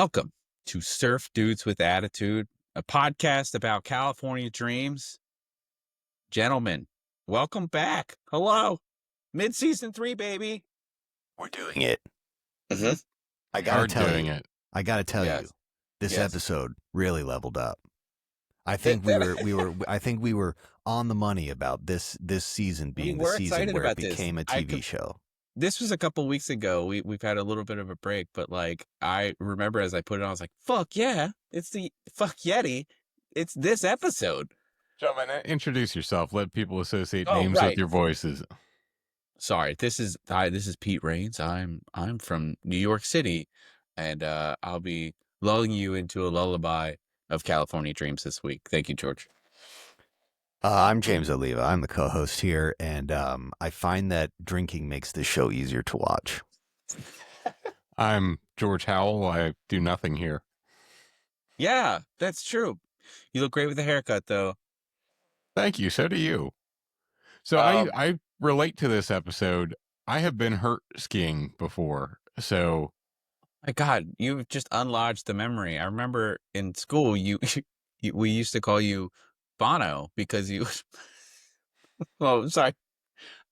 Welcome to Surf Dudes with Attitude, a podcast about California dreams. Gentlemen, welcome back. Hello. Mid-season 3, baby. We're doing it. Mm-hmm. I gotta tell you, it. I gotta tell Yes. you, this Yes. episode really leveled up. I think we were on the money about this season being the were season excited where it about this. became a TV show. This was a couple weeks ago. We've had a little bit of a break, but like I remember as I put it on, I was like, fuck yeah, it's the fuck Yeti. It's this episode. Gentlemen, introduce yourself. Let people associate Oh, names right. with your voices. Sorry, this is Pete Rains. I'm from New York City, and I'll be lulling you into a lullaby of California dreams this week. Thank you, George. I'm James Oliva. I'm the co-host here, and I find that drinking makes this show easier to watch. I'm George Howell. I do nothing here. Yeah, that's true. You look great with a haircut, though. Thank you. So do you. So I relate to this episode. I have been hurt skiing before, so My God, you've just unlodged the memory. I remember in school, we used to call you Bono because you. Oh, sorry.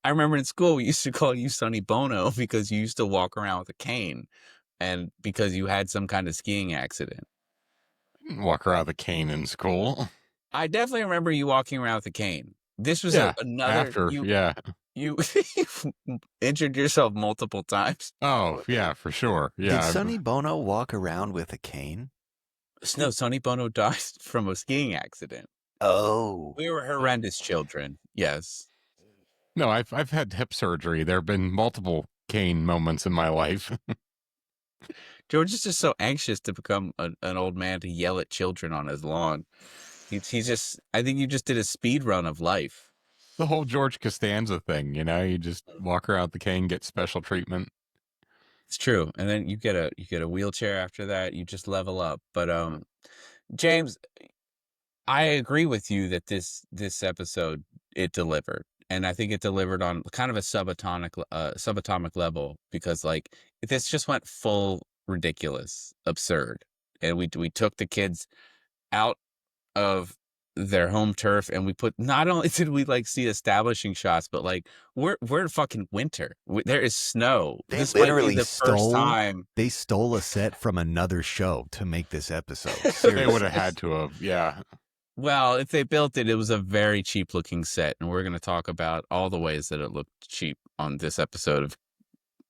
I remember in school we used to call you Sonny Bono because you used to walk around with a cane, and because you had some kind of skiing accident. I didn't walk around with a cane in school. I definitely remember you walking around with a cane. This was another. You injured yourself multiple times. Oh, yeah, for sure. Yeah. Did Sonny Bono walk around with a cane? No, Sonny Bono died from a skiing accident. Oh. We were horrendous children. Yes. No, I've had hip surgery. There have been multiple cane moments in my life. George is just so anxious to become an old man to yell at children on his lawn. He's just, I think you just did a speed run of life. The whole George Costanza thing, you just walk around with the cane, get special treatment. It's true. And then you get a wheelchair after that. You just level up. But James, I agree with you that this episode, it delivered. And I think it delivered on kind of a subatomic level, because like this just went full ridiculous, absurd. And we took the kids out of their home turf, and we put, not only did we like see establishing shots, but like we're in fucking winter. There is snow. They this literally might be the first time. They stole a set from another show to make this episode. They would have had to have, yeah. Well, if they built it, it was a very cheap looking set, and we're going to talk about all the ways that it looked cheap on this episode of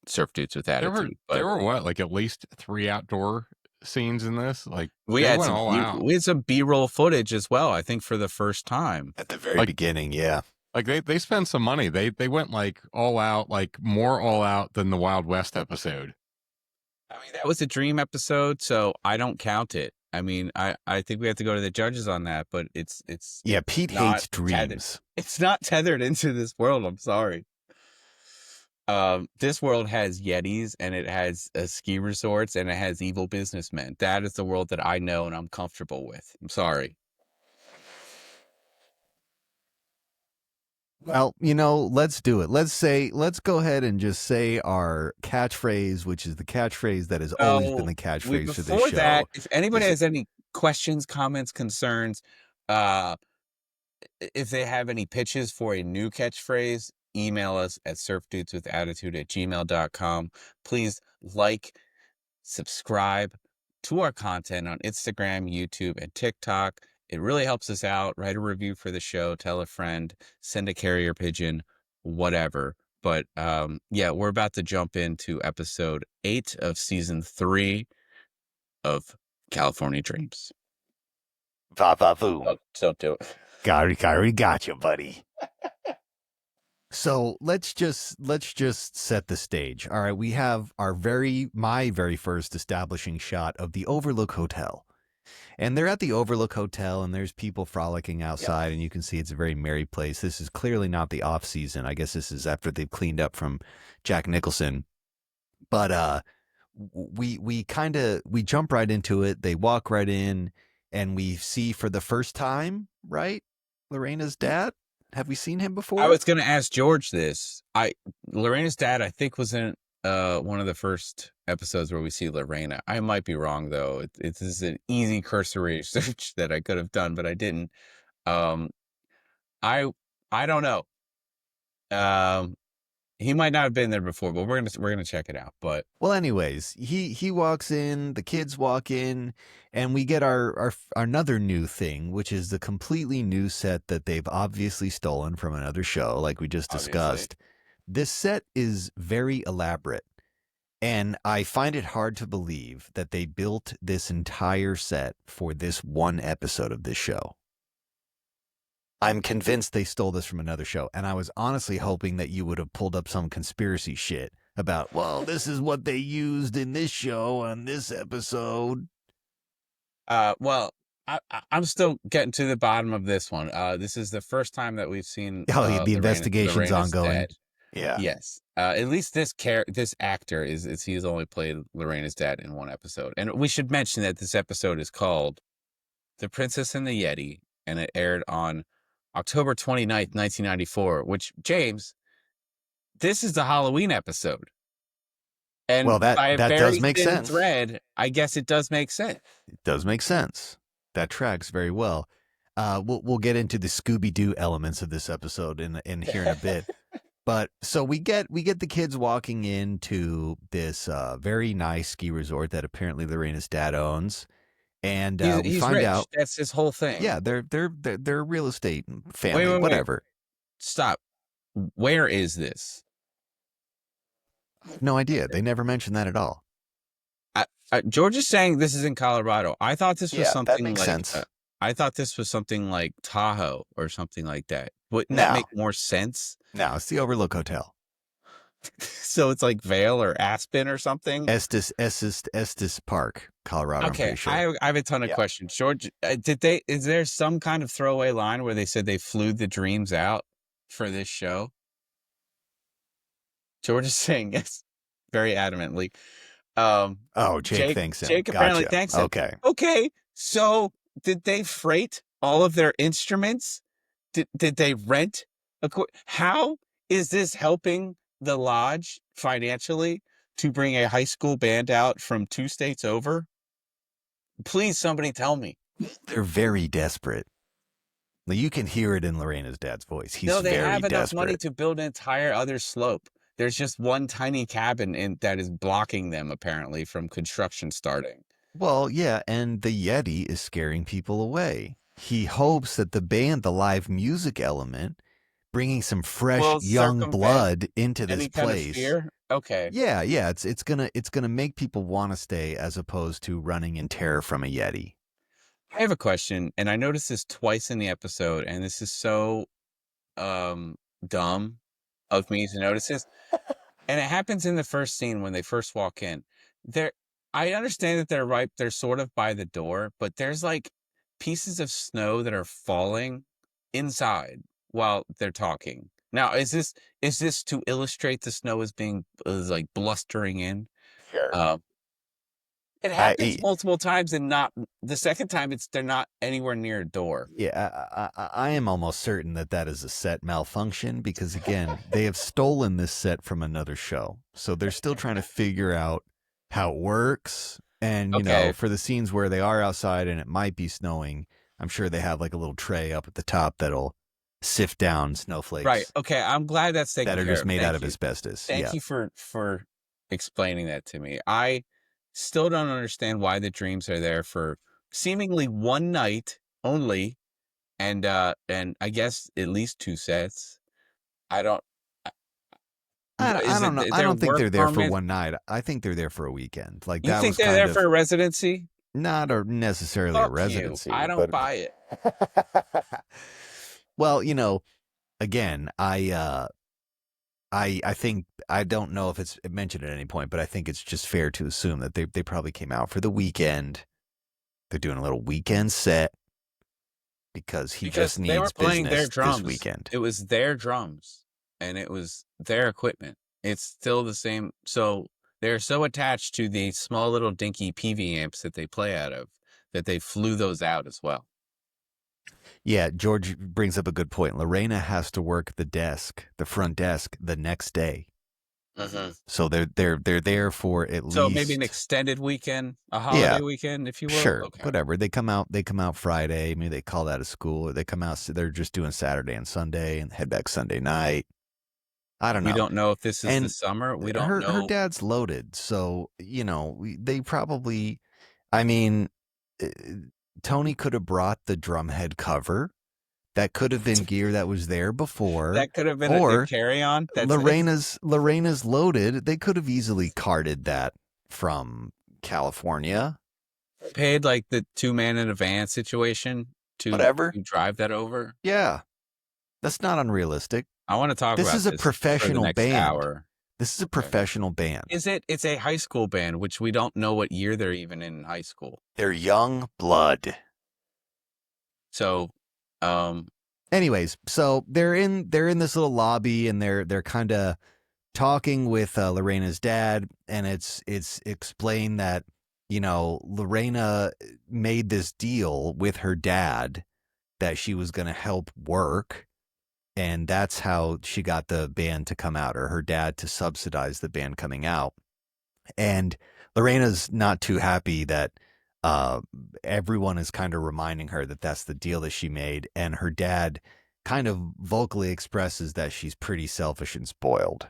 Surf Dudes with Attitude. There were what, like at least 3 outdoor scenes in this? Like we had some B-roll footage as well, I think, for the first time. At the very beginning, yeah. Like they spent some money. They went like all out, like more all out than the Wild West episode. I mean, that was a dream episode, so I don't count it. I mean, I think we have to go to the judges on that, but it's yeah, Pete hates dreams. It's not tethered into this world. I'm sorry. This world has Yetis, and it has ski resorts, and it has evil businessmen. That is the world that I know and I'm comfortable with. I'm sorry. Well, let's do it. Let's go ahead and just say our catchphrase, which is the catchphrase that has always been the catchphrase for this show. Before that, if anybody has any questions, comments, concerns, if they have any pitches for a new catchphrase, email us at surfdudeswithattitude@gmail.com. Please subscribe to our content on Instagram, YouTube, and TikTok. It really helps us out. Write a review for the show, tell a friend, send a carrier pigeon, whatever. But yeah, we're about to jump into episode 8 of season 3 of California Dreams. Va-va-voo. Don't do it. Got you, buddy. So let's just set the stage. All right, we have my very first establishing shot of the Overlook Hotel. And they're at the Overlook Hotel, and there's people frolicking outside, and you can see it's a very merry place. This is clearly not the off season. I guess this is after they've cleaned up from Jack Nicholson. But we jump right into it. They walk right in, and we see for the first time, right, Lorena's dad. Have we seen him before? I was going to ask George this. Lorena's dad, I think, was in one of the first episodes where we see Lorena. I might be wrong though. This is an easy cursory search that I could have done, but I didn't. Um, I I don't know. Um, he might not have been there before, but we're gonna check it out. But Well, anyways, he walks in, the kids walk in, and we get our another new thing, which is the completely new set that they've obviously stolen from another show, like we just obviously, discussed. This set is very elaborate, and I find it hard to believe that they built this entire set for this one episode of this show. I'm convinced they stole this from another show, and I was honestly hoping that you would have pulled up some conspiracy shit about, well, this is what they used in this show on this episode. well, I'm still getting to the bottom of this one. This is the first time that we've seen The investigation's Lorena's ongoing. dad. Yeah. Yes. At least this actor is he's only played Lorena's dad in one episode. And we should mention that this episode is called The Princess and the Yeti, and it aired on October 29th, 1994, which, James, this is the Halloween episode. And well, by a that very does make thin sense. thread, I guess it does make sense. It does make sense. That tracks very well. We'll get into the Scooby-Doo elements of this episode in here in a bit. But so we get the kids walking into this very nice ski resort that apparently Lorena's dad owns, and we find rich. out That's his whole thing. Yeah, they're real estate family, wait. whatever. Stop. Where is this? No idea. They never mentioned that at all. George is saying this is in Colorado. I thought this was something that makes sense. I thought this was something like Tahoe or something like that. Wouldn't that make more sense? No, it's the Overlook Hotel. So it's like Vail or Aspen or something? Estes Park, Colorado. Okay, I'm pretty sure. I have a ton of questions. George, is there some kind of throwaway line where they said they flew the dreams out for this show? George is saying yes, very adamantly. Jake thinks so. Jake apparently thanks him. Okay. So did they freight all of their instruments? Did they rent? How is this helping the lodge financially to bring a high school band out from 2 states over? Please, somebody tell me. They're very desperate. You can hear it in Lorena's dad's voice. He's no, they very have enough desperate. money to build an entire other slope. There's just one tiny cabin that is blocking them, apparently, from construction starting. Well, yeah, and the Yeti is scaring people away. He hopes that the band, the live music element, bringing some fresh young blood into this place. Kind of fear? Okay. Yeah, it's gonna make people want to stay as opposed to running in terror from a Yeti. I have a question, and I noticed this twice in the episode, and this is so dumb of me to notice this. And it happens in the first scene when they first walk in. I understand that they're sort of by the door, but there's like pieces of snow that are falling inside while they're talking. Now, is this to illustrate the snow as being like blustering in? Sure. It happens multiple times, and not the second time. They're not anywhere near a door. Yeah, I am almost certain that is a set malfunction because again, they have stolen this set from another show, so they're still trying to figure out how it works. And you know, for the scenes where they are outside and it might be snowing, I'm sure they have like a little tray up at the top that'll sift down snowflakes. Right. Okay. I'm glad that's taken that are just made out of asbestos. Thank you for explaining that to me. I still don't understand why the dreams are there for seemingly one night only, and I guess at least 2 sets. I don't know. I don't think they're there for one night. I think they're there for a weekend. Like you think they're there for a residency? Not necessarily a residency. I don't buy it. Well, you know, again, I think I don't know if it's mentioned at any point, but I think it's just fair to assume that they probably came out for the weekend. They're doing a little weekend set because he just needs they were playing business their drums. This weekend. It was their drums and it was their equipment. It's still the same. So they're so attached to the small little dinky PV amps that they play out of that they flew those out as well. Yeah, George brings up a good point. Lorena has to work the front desk, the next day. So they're there for at So maybe an least, extended weekend, a yeah, holiday weekend, if you will. sure, Okay. whatever. They come out Friday. Maybe they call out of school, or they come out. They're just doing Saturday and Sunday and head back Sunday night. I don't We know. don't know if this is the And summer. We don't her know. dad's loaded, so they probably. I mean, uh, Tony could have brought the drumhead cover. That could have been gear that was there before, That could have been a or carry-on. That's Lorena's loaded. They could have easily carted that from California. paid like the 2-man in a van situation to Whatever. drive that over. Yeah, that's not unrealistic. I want to talk This about is a this for the professional next band. hour. This is a professional band. It's a high school band, which we don't know what year they're even in high school. They're young blood. So, Anyways, so they're in this little lobby, and they're kind of talking with Lorena's dad, and it's explained that Lorena made this deal with her dad that she was going to help work, and that's how she got the band to come out, or her dad to subsidize the band coming out. And Lorena's not too happy that everyone is kind of reminding her that that's the deal that she made, and her dad kind of vocally expresses that she's pretty selfish and spoiled.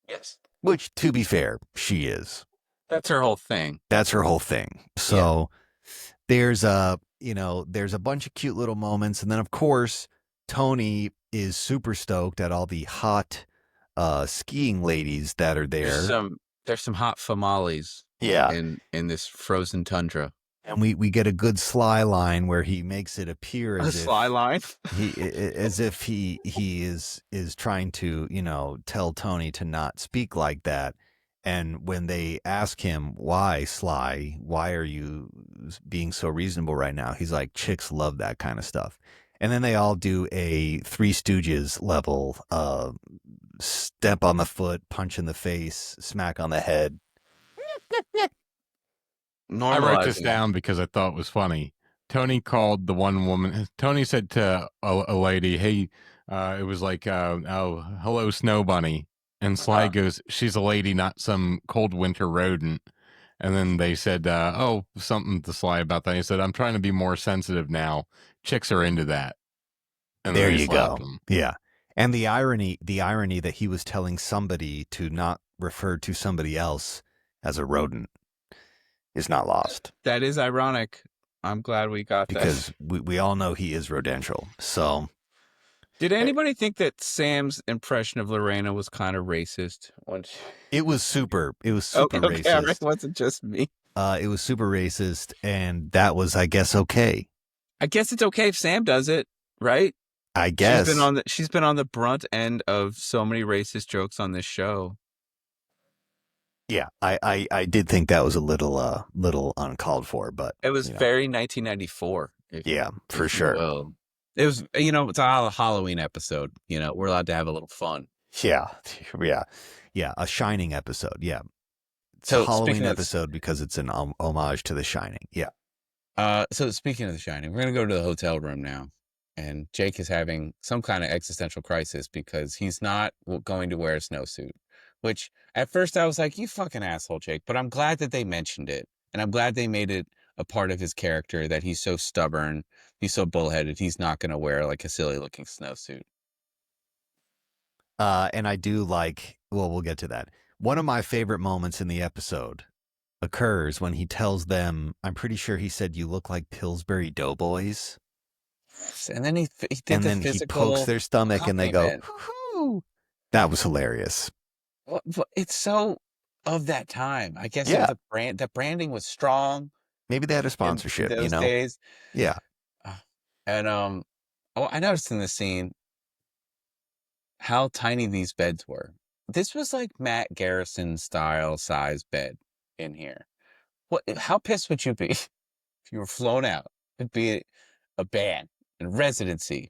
yes, Which, to be fair, she is. that's her whole thing. That's her whole thing. So there's a bunch of cute little moments, and then of course Tony is super stoked at all the hot skiing ladies that are there. There's some hot famales. Yeah. In this frozen tundra. And we get a good Sly line where he makes it appear as Sly line. as if he is trying to tell Tony to not speak like that. And when they ask him, why, Sly, why are you being so reasonable right now? He's like, chicks love that kind of stuff. And then they all do a Three Stooges level step on the foot, punch in the face, smack on the head. I wrote this down because I thought it was funny. Tony called the one woman. Tony said to a lady, hey, it was like, oh, hello, Snow Bunny. And Sly goes, she's a lady, not some cold winter rodent. And then they said, oh, something to Sly about that. He said, I'm trying to be more sensitive now. Chicks are into that. And there you go. Him. Yeah. And the irony that he was telling somebody to not refer to somebody else as a rodent is not lost. That is ironic. I'm glad we got because that. Because we all know he is rodential. So, did anybody think that Sam's impression of Lorena was kind of racist? It was super racist. Okay, it wasn't just me. It was super racist, and that was, I guess, okay. I guess it's okay if Sam does it, right? I guess she's been on the brunt end of so many racist jokes on this show. Yeah, I did think that was a little uncalled for, but it was very 1994. For sure. It was, it's a Halloween episode. We're allowed to have a little fun. Yeah, a Shining episode. Yeah, it's a Halloween episode because it's an homage to The Shining. Yeah. So speaking of The Shining, we're gonna go to the hotel room now, and Jake is having some kind of existential crisis because he's not going to wear a snowsuit. Which at first I was like, you fucking asshole, Jake. But I'm glad that they mentioned it. And I'm glad they made it a part of his character that he's so stubborn. He's so bullheaded. He's not going to wear like a silly looking snowsuit. And I do we'll get to that. One of my favorite moments in the episode occurs when he tells them, I'm pretty sure he said, you look like Pillsbury Doughboys. And then he he pokes their stomach and they go, whoo. That was hilarious. Well, it's so of that time. I guess the branding was strong. Maybe they had a sponsorship, in those days. Yeah. And I noticed in the scene how tiny these beds were. This was like Matt Garrison style size bed in here. How pissed would you be if you were flown out? It'd be a band in residency,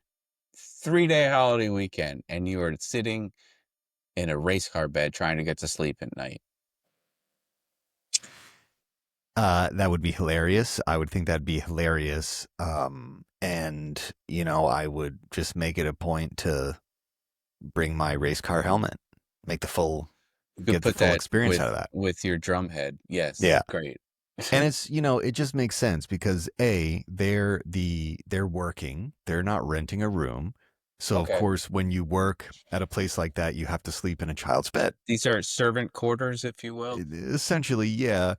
3-day holiday weekend, and you were sitting in a race car bed trying to get to sleep at night. That would be hilarious. I would think that'd be hilarious. And I would just make it a point to bring my race car helmet, make the full You could get the put full that experience out of that. with your drum head. Yes. Yeah. Great. And it's, it just makes sense because they're working, they're not renting a room. So of Okay. course, when you work at a place like that, you have to sleep in a child's bed. These are servant quarters, if you will. Essentially, yeah.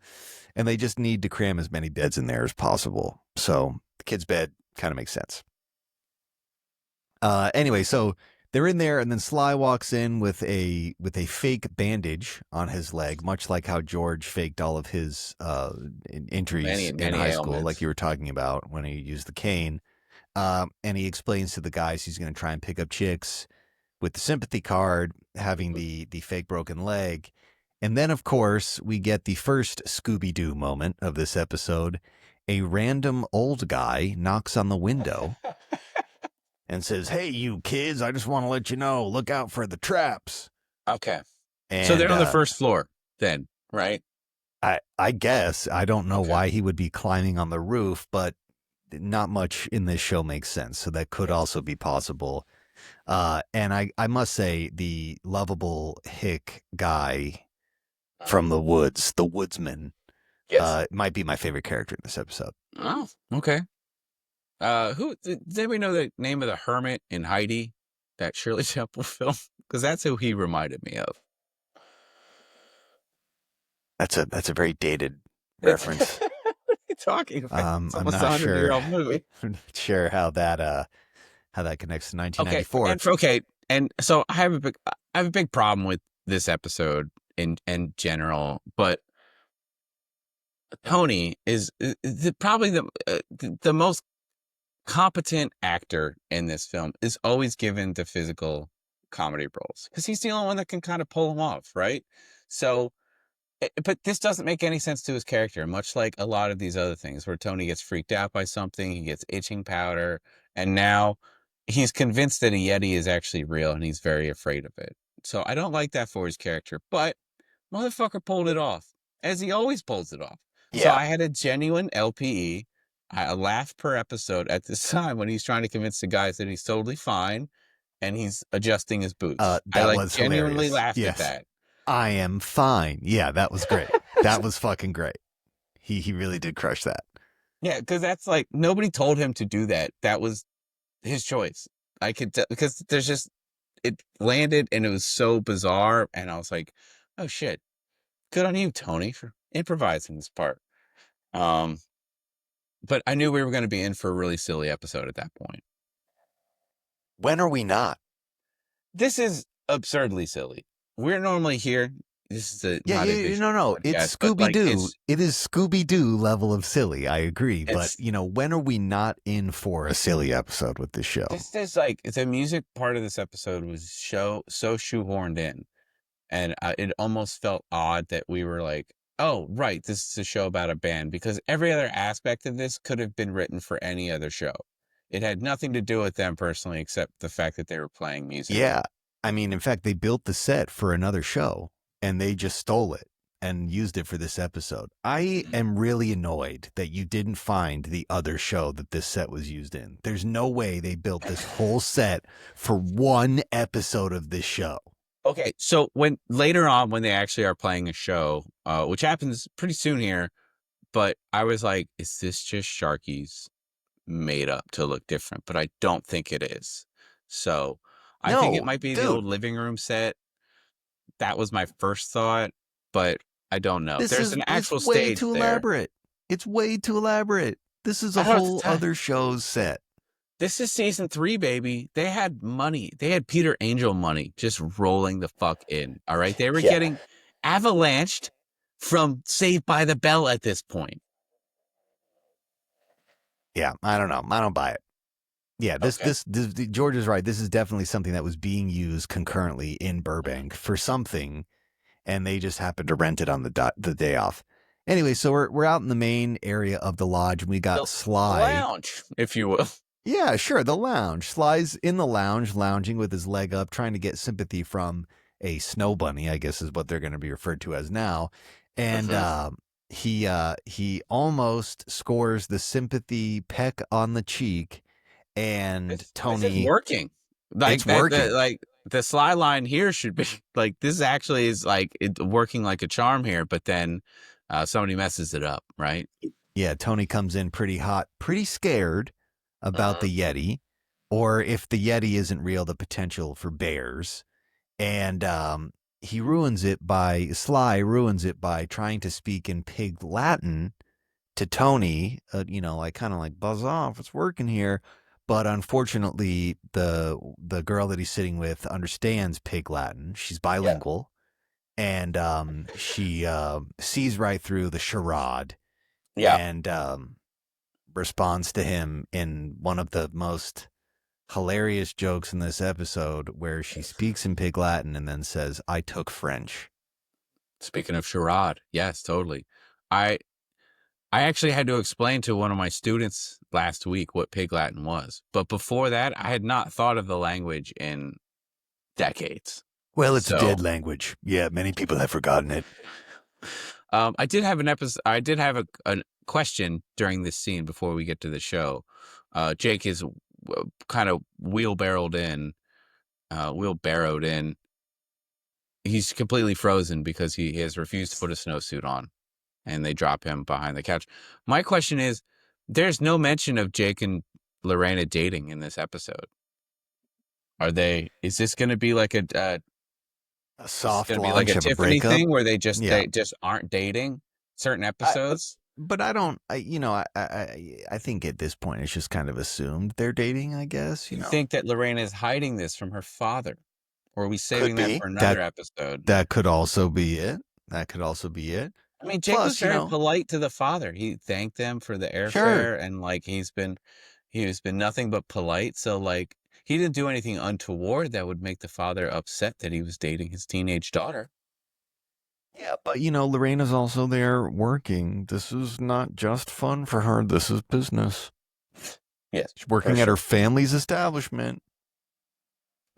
And they just need to cram as many beds in there as possible. So the kid's bed kind of makes sense. Anyway, so they're in there, and then Sly walks in with a fake bandage on his leg, much like how George faked all of his injuries in high school, like you were talking about when he used the cane. And he explains to the guys he's going to try and pick up chicks with the sympathy card, having the fake broken leg. And then, of course, we get the first Scooby-Doo moment of this episode. A random old guy knocks on the window and says, "Hey, you kids, I just want to let you know, look out for the traps." Okay. And, so they're on the first floor then, right? I guess. I don't know Okay. why he would be climbing on the roof, but not much in this show makes sense. So that could also be possible. And I must say, the lovable hick guy from the woods, the woodsman, might be my favorite character in this episode. Oh, okay. Who does anybody know the name of the hermit in Heidi, that Shirley Temple film? Because that's who he reminded me of. That's a very dated reference. What are you talking about? It's almost I'm not 100-year-old movie. I'm not sure how that connects to 1994. Okay, and so I have a big problem with this episode in general, but Tony is probably the most competent actor in this film, is always given the physical comedy roles because he's the only one that can kind of pull them off, right? So, but this doesn't make any sense to his character, much like a lot of these other things where Tony gets freaked out by something, he gets itching powder, and now he's convinced that a Yeti is actually real and he's very afraid of it. So I don't like that for his character, but motherfucker pulled it off, as he always pulls it off. Yeah. So I had a genuine LPE, a laugh per episode at this time when he's trying to convince the guys that he's totally fine and he's adjusting his boots. That was genuinely hilarious. laughed at that. I am fine. Yeah, that was great. That was fucking great. He really did crush that. Yeah, because that's like, nobody told him to do that. That was his choice. I could tell, because it landed and it was so bizarre, and I was like, oh shit, good on you, Tony, for improvising this part. But I knew we were going to be in for a really silly episode at that point. When are we not? This is absurdly silly. We're normally here. This is a no. Podcast, it's Scooby-Doo. It is Scooby-Doo level of silly. I agree, but when are we not in for a silly episode with this show? This is like, the music part of this episode was so shoehorned in, and it almost felt odd that we were like, oh, right, this is a show about a band, because every other aspect of this could have been written for any other show. It had nothing to do with them personally, except the fact that they were playing music. Yeah. I mean, in fact, they built the set for another show, and they just stole it and used it for this episode. I am really annoyed that you didn't find the other show that this set was used in. There's no way they built this whole set for one episode of this show. Okay, so later on, when they actually are playing a show, which happens pretty soon here, but I was like, is this just Sharky's made up to look different? But I don't think it is. So I think it might be the old living room set. That was my first thought, but I don't know. There's an actual stage there. It's way too elaborate. It's way too elaborate. This is a whole other show's set. This is season 3, baby. They had money. They had Peter Angel money just rolling the fuck in. All right. They were getting avalanched from Saved by the Bell at this point. Yeah. I don't know. I don't buy it. Yeah. This George is right. This is definitely something that was being used concurrently in Burbank for something, and they just happened to rent it on the day off. Anyway, so we're out in the main area of the lodge, and we got Sly. Lounge, if you will. Yeah, sure. The lounge. Sly's in the lounge, lounging with his leg up, trying to get sympathy from a snow bunny, I guess is what they're going to be referred to as now. And he almost scores the sympathy peck on the cheek. And Tony... This is working. Like It's working. like the sly line here should be like this actually is like it working like a charm here, but then somebody messes it up, right? Yeah, Tony comes in pretty hot, pretty scared about the Yeti, or if the Yeti isn't real, the potential for bears. And he ruins it by, Sly ruins it by trying to speak in pig Latin to Tony, like kind of like buzz off, it's working here. But unfortunately, the girl that he's sitting with understands pig Latin. She's Yeah. bilingual, and she sees right through the charade Yeah. and responds to him in one of the most hilarious jokes in this episode, where she speaks in pig Latin and then says, "I took French." Speaking of charade, yes, totally. I I actually had to explain to one of my students last week what Pig Latin was. But before that, I had not thought of the language in decades. Well, it's a So, dead language. Yeah, many people have forgotten it. I did have an episode. I did have a question during this scene before we get to the show. Jake is kind of wheelbarrowed in. He's completely frozen because he has refused to put a snowsuit on, and they drop him behind the couch. My question is, there's no mention of Jake and Lorena dating in this episode. Is this going to be like A soft going to be like launch a of a Tiffany breakup. thing where Yeah. they just aren't dating certain episodes? But I don't, I think at this point it's just kind of assumed they're dating, I guess. You think that Lorena is hiding this from her father? Or are we saving Could that be. for another episode? That could also be it. That could also be it. I mean, Jake was Plus, very polite to the father. He thanked them for the Sure. airfare, and like he's been nothing but polite. So like he didn't do anything untoward that would make the father upset that he was dating his teenage daughter. Yeah, but Lorena's also there working. This is not just fun for her. This is business. Yes, She's working at her family's establishment.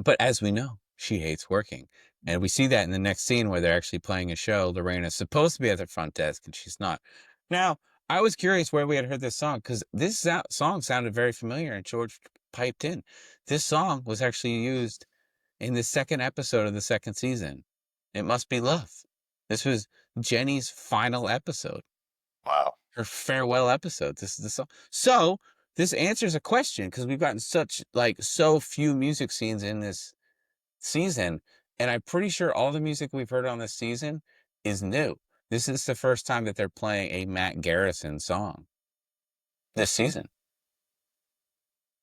But as we know, she hates working. And we see that in the next scene where they're actually playing a show. Lorena's supposed to be at the front desk, and she's not. Now, I was curious where we had heard this song, because this song sounded very familiar, and George piped in. This song was actually used in the second episode of the second season. It Must Be Love. This was Jenny's final episode. Wow. Her farewell episode. This is the song. So this answers a question, because we've gotten so few music scenes in this season, and I'm pretty sure all the music we've heard on this season is new. This is the first time that they're playing a Matt Garrison song this season.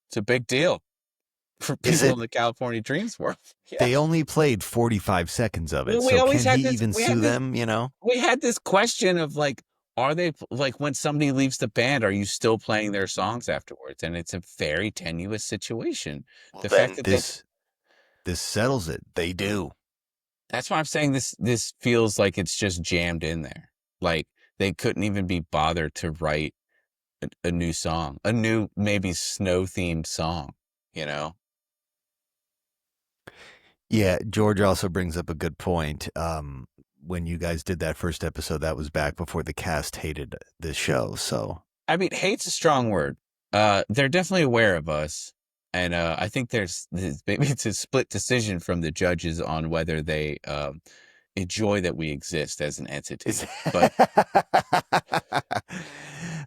It's a big deal for people in the California Dreams world. Yeah. They only played 45 seconds of it, Well, so can he even sue them, We had this question of like, are they, like, when somebody leaves the band, are you still playing their songs afterwards? And it's a very tenuous situation. Well, The fact that this settles it. They do. That's why I'm saying this feels like it's just jammed in there. Like they couldn't even be bothered to write a new song, a new maybe snow themed song, you know? Yeah, George also brings up a good point. When you guys did that first episode, that was back before the cast hated this show. So I mean, hate's a strong word. They're definitely aware of us. And I think maybe it's a split decision from the judges on whether they enjoy that we exist as an entity. But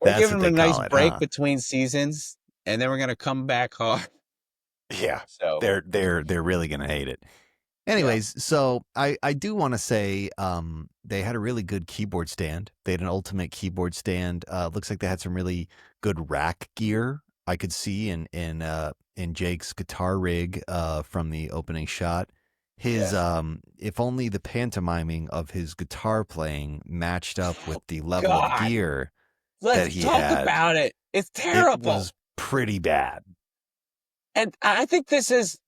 we're giving them a nice break between seasons, and then we're gonna come back hard. Yeah, so they're really gonna hate it. Anyways, so I do want to say they had a really good keyboard stand. They had an ultimate keyboard stand. Looks like they had some really good rack gear. I could see in Jake's guitar rig from the opening shot. His if only the pantomiming of his guitar playing matched up with the level of gear that he had. Let's talk about it. It's terrible. It was pretty bad. And I think this has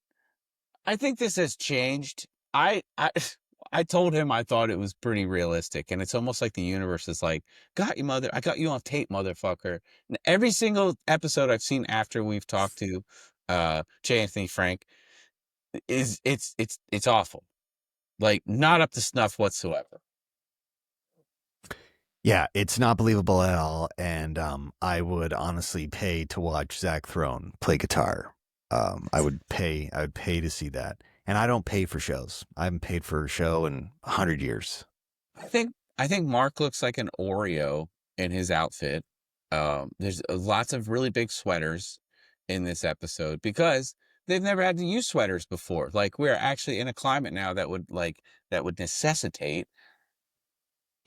changed. I told him I thought it was pretty realistic, and it's almost like the universe is like, got you, mother. I got you on tape, motherfucker. And every single episode I've seen after we've talked to J. Anthony Frank it's awful. Like, not up to snuff whatsoever. Yeah, it's not believable at all, and I would honestly pay to watch Zach Throne play guitar. I would pay to see that. And I don't pay for shows. I haven't paid for a show in 100 years. I think Mark looks like an Oreo in his outfit. There's lots of really big sweaters in this episode because they've never had to use sweaters before. Like, we're actually in a climate now that would necessitate,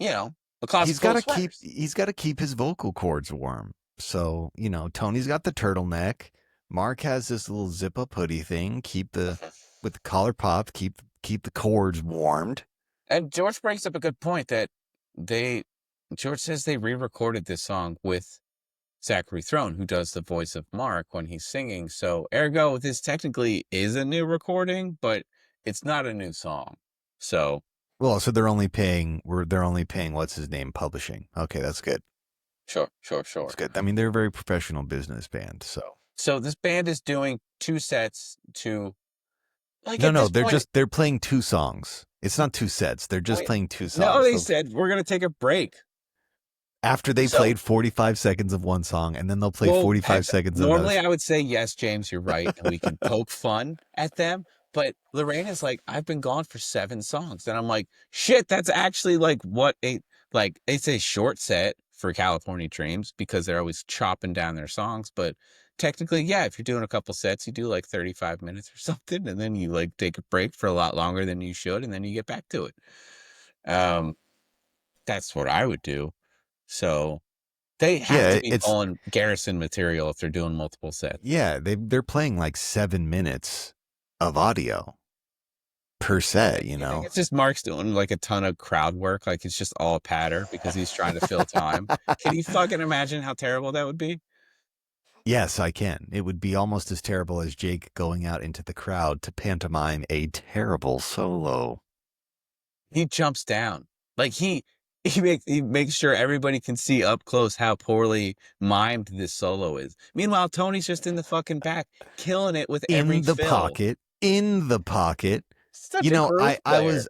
a closet full of sweaters. He's got to keep his vocal cords warm. So, Tony's got the turtleneck. Mark has this little zip up hoodie thing, with the collar popped, keep the cords warmed. And George brings up a good point that George says they re-recorded this song with Zachary Throne, who does the voice of Mark when he's singing. So ergo, this technically is a new recording, but it's not a new song. So they're only paying what's his name publishing. Okay, that's good. Sure. That's good. I mean, they're a very professional business band. So this band is doing 2 sets to they're playing 2 songs. It's not 2 sets. They're just playing 2 songs. No, they said we're gonna take a break. After they played 45 seconds of one song, and then they'll play 45 seconds of Normally, I would say, yes, James, you're right. And we can poke fun at them. But Lorena's like, I've been gone for 7 songs. And I'm like, shit, that's actually it's a short set for California Dreams because they're always chopping down their songs. But technically, yeah, if you're doing a couple sets, you do 35 minutes or something. And then you take a break for a lot longer than you should. And then you get back to it. That's what I would do. So they have to be pulling Garrison material if they're doing multiple sets. Yeah, they're playing 7 minutes of audio per set, I think it's just Mark's doing a ton of crowd work. It's just all a patter because he's trying to fill time. Can you fucking imagine how terrible that would be? Yes, I can. It would be almost as terrible as Jake going out into the crowd to pantomime a terrible solo. He jumps down. He makes sure everybody can see up close how poorly mimed this solo is. Meanwhile, Tony's just in the fucking back, killing it with every fill. In the pocket. Such a groove player.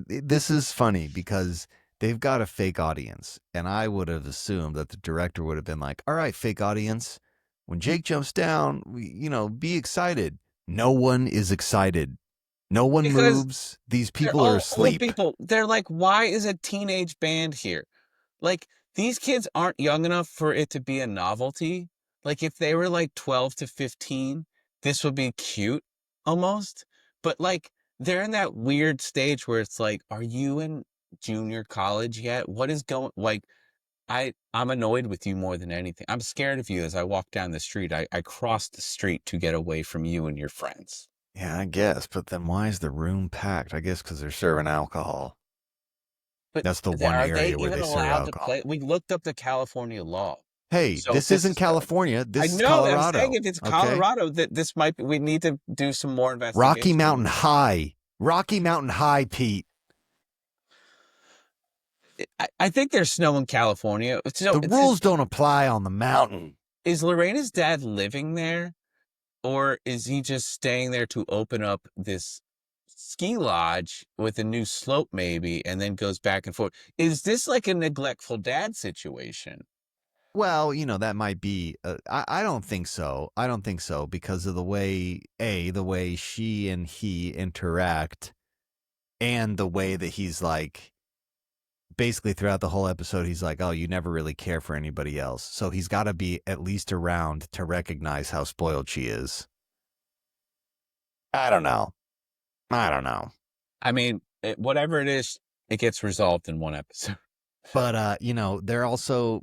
This is funny because they've got a fake audience. And I would have assumed that the director would have been like, all right, fake audience, when Jake jumps down, be excited. No one is excited. No one moves. These people are asleep. They're like, why is a teenage band here? These kids aren't young enough for it to be a novelty. If they were 12 to 15, this would be cute almost. But they're in that weird stage where it's are you in junior college yet? What is going, I'm annoyed with you more than anything. I'm scared of you as I walk down the street. I cross the street to get away from you and your friends. Yeah, I guess. But then why is the room packed? I guess because they're serving alcohol. But that's the one area where they serve alcohol. We looked up the California law. Hey, this isn't California. This is Colorado. I'm saying if it's Colorado, that this might be, we need to do some more investigation. Rocky Mountain High, Pete. I think there's snow in California. The rules don't apply on the mountain. Is Lorena's dad living there? Or is he just staying there to open up this ski lodge with a new slope maybe and then goes back and forth? Is this a neglectful dad situation? Well, that might be. I don't think so. I don't think so because of the way she and he interact and the way that he's basically throughout the whole episode, he's oh, you never really care for anybody else. So he's got to be at least around to recognize how spoiled she is. I don't know. I mean, whatever it is, it gets resolved in one episode. But, they're also,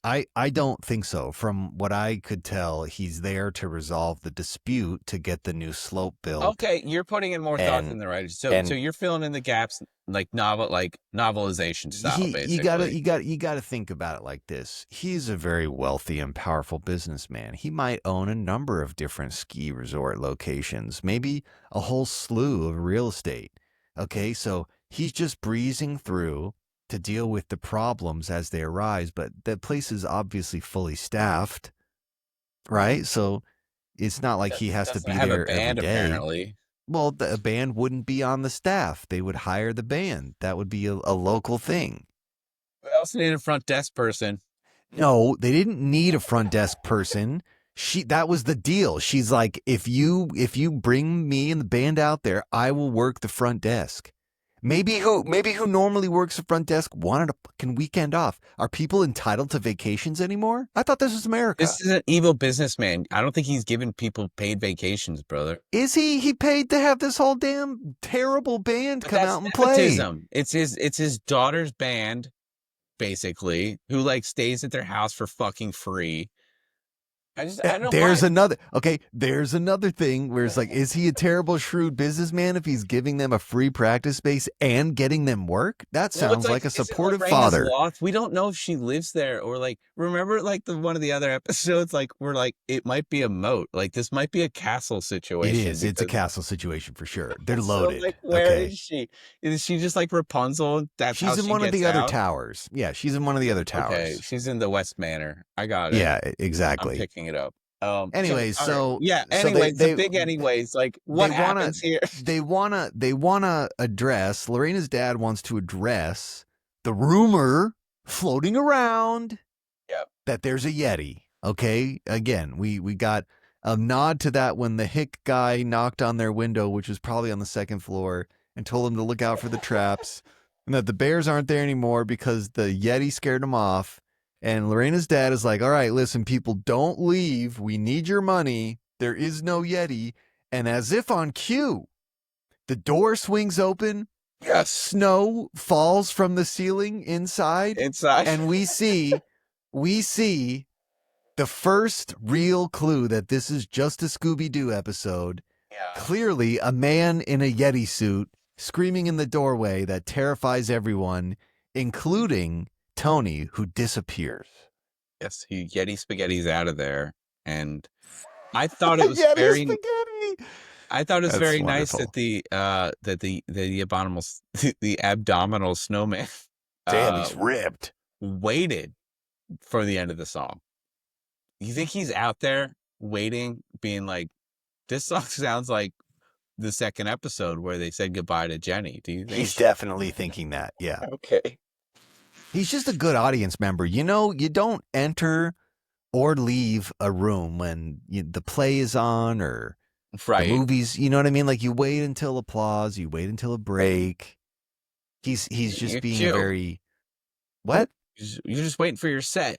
I don't think so. From what I could tell, he's there to resolve the dispute to get the new slope built. Okay, you're putting in more thought than the writers. So you're filling in the gaps novelization style, basically. You gotta think about it like this. He's a very wealthy and powerful businessman. He might own a number of different ski resort locations, maybe a whole slew of real estate. Okay, so he's just breezing through to deal with the problems as they arise, but the place is obviously fully staffed, right? So it's not like he has to be there every day. Apparently. Well, the band wouldn't be on the staff. They would hire the band. That would be a local thing. We also need a front desk person. No, they didn't need a front desk person. that was the deal. She's like, if you bring me and the band out there, I will work the front desk. Maybe who normally works the front desk wanted a fucking weekend off. Are people entitled to vacations anymore? I thought this was America. This is an evil businessman. I don't think he's giving people paid vacations, brother. Is he? He paid to have this whole damn terrible band come out and nepotism. play. It's his daughter's band, basically, who like stays at their house for fucking free. I don't know. There's another thing where it's like, is he a terrible, shrewd businessman if he's giving them a free practice space and getting them work? That sounds like a supportive father. Loft? We don't know if she lives there or like, remember like one of the other episodes, like we're like, it might be a moat. Like this might be a castle situation. It is. It's a castle situation for sure. They're loaded. So, like, where is she? Is she just like Rapunzel? She's in one of the other towers. Yeah, she's in one of the other towers. Okay, she's in the West Manor. I got it. Yeah, exactly. I'm picking it up. Anyways, the big anyways, like what happens here? They wanna address, Lorena's dad wants to address the rumor floating around that there's a Yeti. Okay. Again, we got a nod to that when the hick guy knocked on their window, which was probably on the second floor, and told them to look out for the traps, and that the bears aren't there anymore because the Yeti scared them off. And Lorena's dad is like, all right, listen, people, don't leave. We need your money. There is no Yeti. And as if on cue, the door swings open. Yes. Snow falls from the ceiling inside. And we see the first real clue that this is just a Scooby-Doo episode. Yeah. Clearly, a man in a Yeti suit screaming in the doorway that terrifies everyone, including Tony, who disappears. Yes, Yeti Spaghetti's out of there, and I thought it was I thought it was very wonderful. Nice that the abominable the abdominal snowman. Damn, he's ripped. Waited for the end of the song. You think he's out there waiting, being like, "This song sounds like the second episode where they said goodbye to Jenny." Do you think he's definitely thinking that? Yeah. Okay. He's just a good audience member. You know, you don't enter or leave a room when the play is on or the movies. You know what I mean? Like you wait until applause. You wait until a break. He's just being very. What? You're just waiting for your set.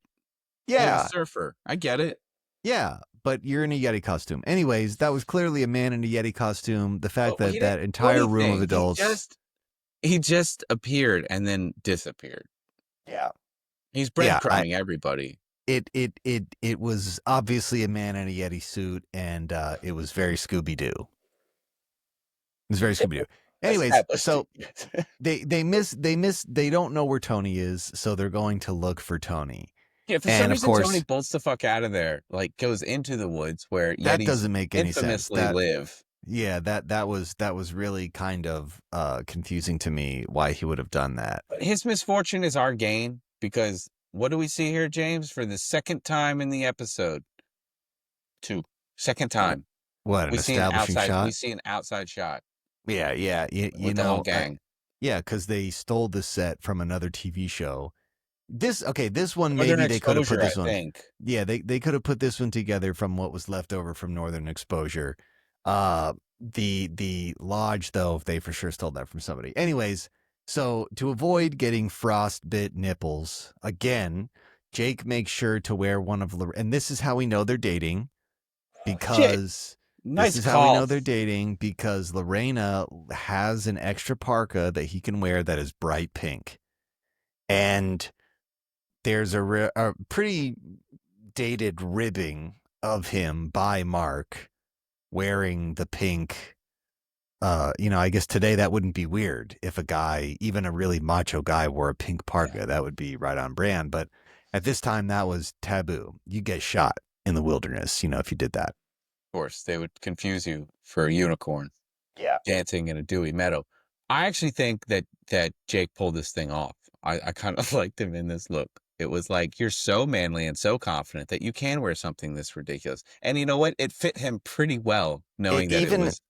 Yeah. You're a surfer. I get it. Yeah, but you're in a Yeti costume. Anyways, that was clearly a man in a Yeti costume. The fact that entire room of adults. He just appeared and then disappeared. Yeah. He's breadcrumbing everybody. It was obviously a man in a Yeti suit, and it was very Scooby-Doo. It was very Scooby-Doo. Anyways, so they don't know where Tony is, so they're going to look for Tony. Yeah, for some reason Tony bolts the fuck out of there, like goes into the woods where that Yetis doesn't make any sense. Live. Yeah, that was really kind of confusing to me why he would have done that. But his misfortune is our gain, because what do we see here, James? For the second time in the episode, second time. What, an establishing shot? We see an outside shot. Yeah. You with the whole gang. Yeah, because they stole the set from another TV show. This one maybe they could have put this one. Yeah, they could have put this one together from what was left over from Northern Exposure. The lodge, though, they for sure stole that from somebody. Anyways, so to avoid getting frostbit nipples, again, Jake makes sure to wear one of and this is how we know they're dating, because how we know they're dating, because Lorena has an extra parka that he can wear that is bright pink, and there's a pretty dated ribbing of him by Mark wearing the pink. I guess today that wouldn't be weird if a guy, even a really macho guy, wore a pink parka. That would be right on brand. But at this time, that was taboo. You get shot in the wilderness, if you did that. Of course, they would confuse you for a unicorn. Yeah. Dancing in a dewy meadow. I actually think that Jake pulled this thing off. I kind of liked him in this look. It was like, you're so manly and so confident that you can wear something this ridiculous. And you know what? It fit him pretty well, knowing that it was...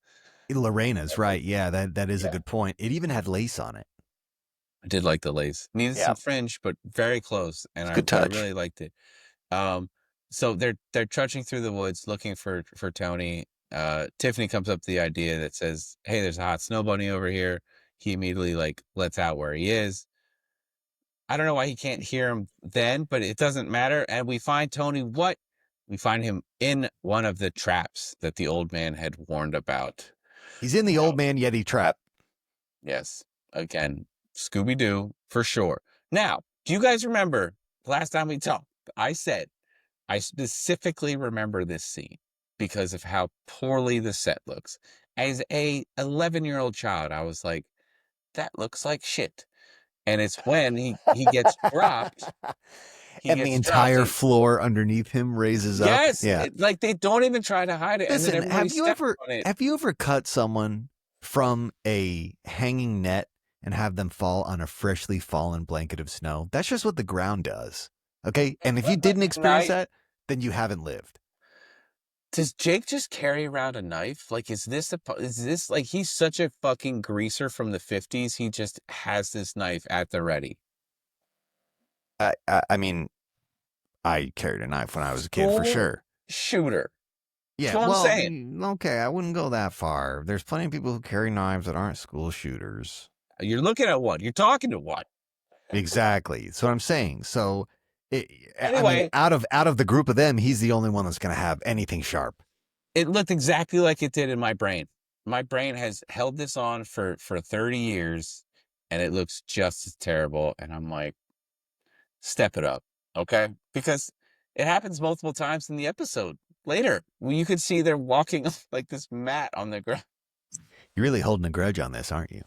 Lorena's, right. Yeah, that is a good point. It even had lace on it. I did like the lace. Needed some fringe, but very close. And good touch. I really liked it. so they're trudging through the woods looking for Tony. Tiffany comes up with the idea that says, "Hey, there's a hot snow bunny over here." He immediately like lets out where he is. I don't know why he can't hear him then, but it doesn't matter. And we find Tony. What? We find him in one of the traps that the old man had warned about. He's in the Old Man Yeti trap. Yes. Again, Scooby-Doo for sure. Now, do you guys remember last time we talked? I said I specifically remember this scene because of how poorly the set looks. As a 11-year-old child, I was like, that looks like shit. And it's when he gets dropped. And the entire floor underneath him raises up. Yes. Yeah. Like they don't even try to hide it. Listen, and then have you ever cut someone from a hanging net and have them fall on a freshly fallen blanket of snow? That's just what the ground does. Okay? And if you didn't experience that, then you haven't lived. Does Jake just carry around a knife? Like, is this like he's such a fucking greaser from the 50s? He just has this knife at the ready. I mean, I carried a knife when I was a kid for sure. Shooter. Yeah, that's what I'm saying. Okay, I wouldn't go that far. There's plenty of people who carry knives that aren't school shooters. You're looking at one. You're talking to one. Exactly. That's what I'm saying. So, anyway, I mean, out of the group of them, he's the only one that's going to have anything sharp. It looked exactly like it did in my brain. My brain has held this on for 30 years, and it looks just as terrible. And I'm like, step it up, okay? Because it happens multiple times in the episode. Later, you could see they're walking like this mat on the ground. You're really holding a grudge on this, aren't you?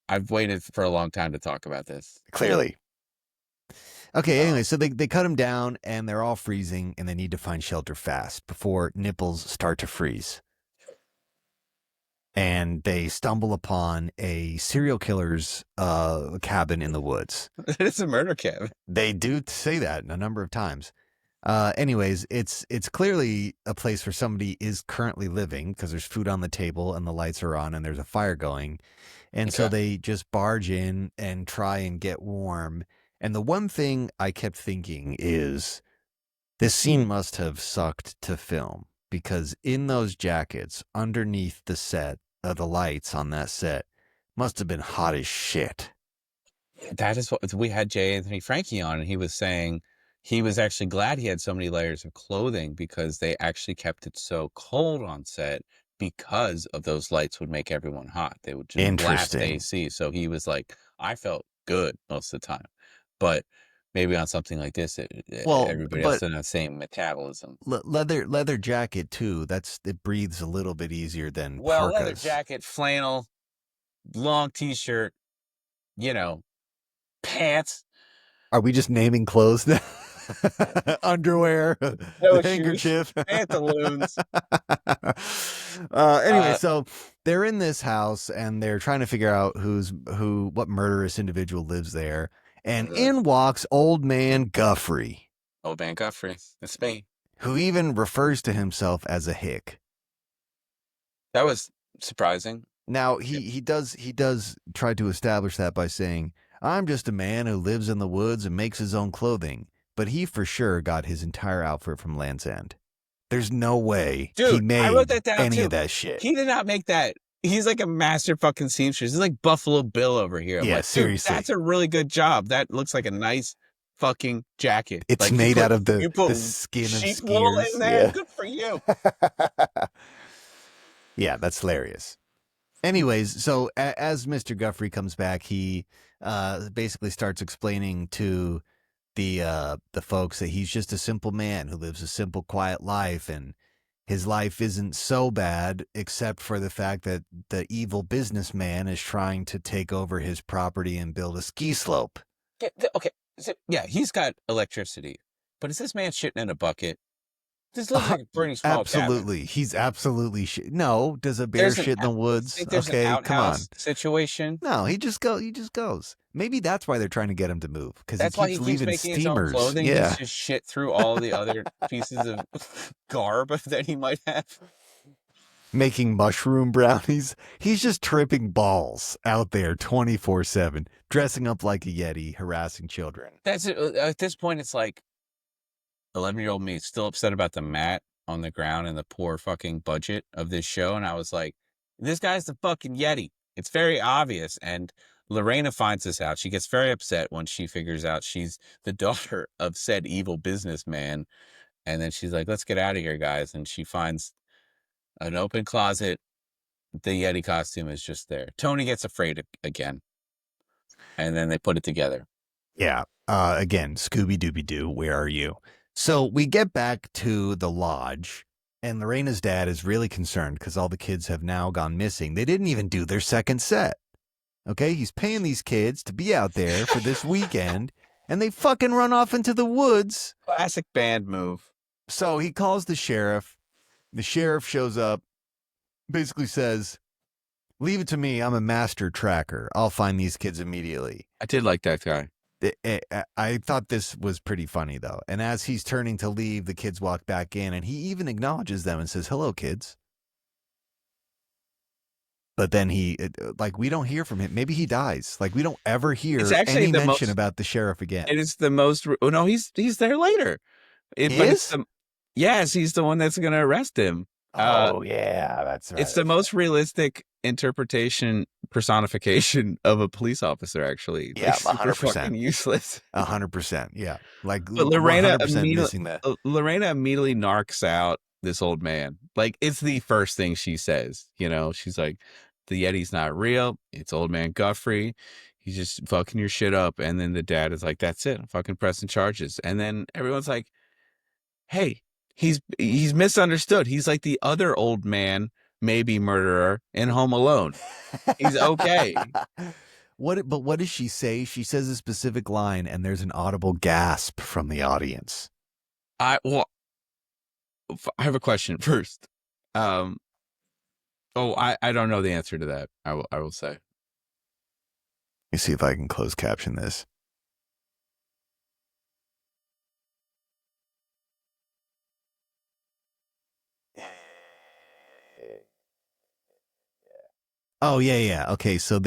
I've waited for a long time to talk about this. Clearly. Okay, anyway, so they cut him down, and they're all freezing, and they need to find shelter fast before nipples start to freeze. And they stumble upon a serial killer's cabin in the woods. It's a murder cabin. They do say that a number of times. Anyways, it's clearly a place where somebody is currently living because there's food on the table and the lights are on and there's a fire going. And so they just barge in and try and get warm. And the one thing I kept thinking is this scene must have sucked to film because in those jackets underneath the set of the lights on that set must have been hot as shit. That is what we had J. Anthony Frankie on, and he was saying he was actually glad he had so many layers of clothing because they actually kept it so cold on set because of those lights would make everyone hot. They would just blast AC. So he was like, I felt good most of the time. But maybe on something like this, everybody else doesn't have the same metabolism. Leather jacket too. It breathes a little bit easier than parkas. Leather jacket, flannel, long T-shirt, pants. Are we just naming clothes now? Underwear, handkerchief, pantaloons. Anyway, so they're in this house and they're trying to figure out what murderous individual lives there. And in walks Old Man Guffrey. Old Man Guffrey. That's me. Who even refers to himself as a hick. That was surprising. Now, he does try to establish that by saying, I'm just a man who lives in the woods and makes his own clothing. But he for sure got his entire outfit from Land's End. There's no way he made I wrote that down any too. of that shit. He did not make that. He's like a master fucking seamstress. He's like Buffalo Bill over here. I'm like, seriously. That's a really good job. That looks like a nice fucking jacket. It's like made out of the skin of sheep skiers. wool in there. Yeah. Good for you. Yeah, that's hilarious. Anyways, so as Mr. Guffrey comes back, he basically starts explaining to the folks that he's just a simple man who lives a simple, quiet life, and his life isn't so bad except for the fact that the evil businessman is trying to take over his property and build a ski slope. Okay. Yeah, he's got electricity, but is this man shitting in a bucket? This looks like a pretty small Absolutely. cabin. He's absolutely No, does a bear shit in the woods? Okay, come on. Situation? No, he just goes. Maybe that's why they're trying to get him to move because that's he keeps why he keeps making his own clothing. Yeah. He's just shit through all the other pieces of garb that he might have. Making mushroom brownies. He's just tripping balls out there 24/7, dressing up like a Yeti, harassing children. That's it. At this point, it's like, 11-year-old me still upset about the mat on the ground and the poor fucking budget of this show. And I was like, this guy's the fucking Yeti. It's very obvious. And Lorena finds this out. She gets very upset when she figures out she's the daughter of said evil businessman. And then she's like, let's get out of here, guys. And she finds an open closet. The Yeti costume is just there. Tony gets afraid again. And then they put it together. Yeah. Again, Scooby-Dooby-Doo, where are you? So we get back to the lodge, and Lorena's dad is really concerned because all the kids have now gone missing. They didn't even do their second set. Okay? He's paying these kids to be out there for this weekend, and they fucking run off into the woods. Classic band move. So he calls the sheriff. The sheriff shows up, basically says, leave it to me. I'm a master tracker. I'll find these kids immediately. I did like that guy. I thought this was pretty funny, though. And as he's turning to leave, the kids walk back in, and he even acknowledges them and says, hello, kids. But then we don't hear from him. Maybe he dies. Like, we don't ever hear any mention about the sheriff again. It is the most, oh no, he's there later. Yes, he's the one that's going to arrest him. Oh, yeah, that's right. It's the most realistic personification of a police officer, actually. Yeah, like, 100%. Fucking useless. 100%, yeah. Like, but Lorena 100% missing that. Lorena immediately narcs out this old man. Like, it's the first thing she says. You know, she's like, the Yeti's not real. It's Old Man Guffrey. He's just fucking your shit up. And then the dad is like, that's it. I'm fucking pressing charges. And then everyone's like, hey, he's misunderstood. He's like the other old man, maybe murderer in Home Alone. He's okay. But what does she say? She says a specific line, and there's an audible gasp from the audience. I have a question first. I don't know the answer to that. I will say. Let me see if I can close caption this. Oh, yeah. Okay, so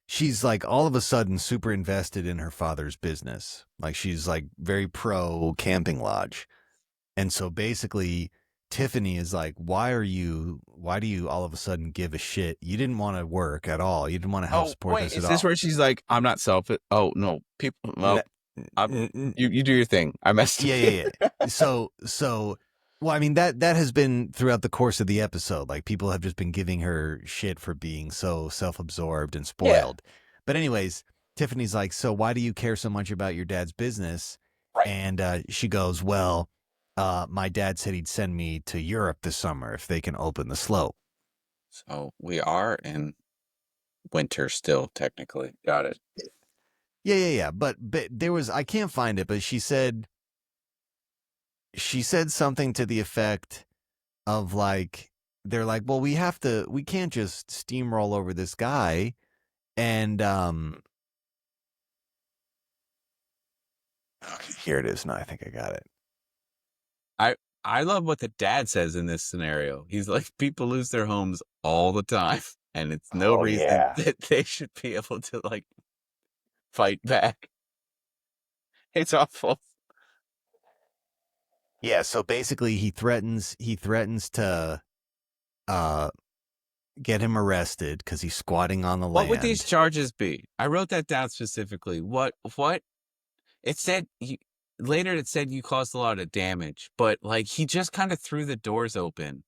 she's like all of a sudden super invested in her father's business. Like, she's like very pro camping lodge. And so basically Tiffany is like, why do you all of a sudden give a shit? You didn't want to work at all. You didn't want to help support this at all. Is this where she's like, I'm not selfish? Oh, no. People, well, you do your thing. I messed up. Yeah. So, well, I mean, that has been throughout the course of the episode. Like, people have just been giving her shit for being so self-absorbed and spoiled. Yeah. But anyways, Tiffany's like, so why do you care so much about your dad's business? Right. And she goes, well, my dad said he'd send me to Europe this summer if they can open the slope. So we are in winter still, technically. Got it. Yeah. But there was, I can't find it, but she said something to the effect of like, they're like, well, we can't just steamroll over this guy. And here it is. No, I think I got it. I love what the dad says in this scenario. He's like, people lose their homes all the time, and it's no reason that they should be able to like fight back. It's awful. Yeah, so basically he threatens to get him arrested because he's squatting on the land. What would these charges be? I wrote that down specifically. What it said later it said you caused a lot of damage, but like he just kind of threw the doors open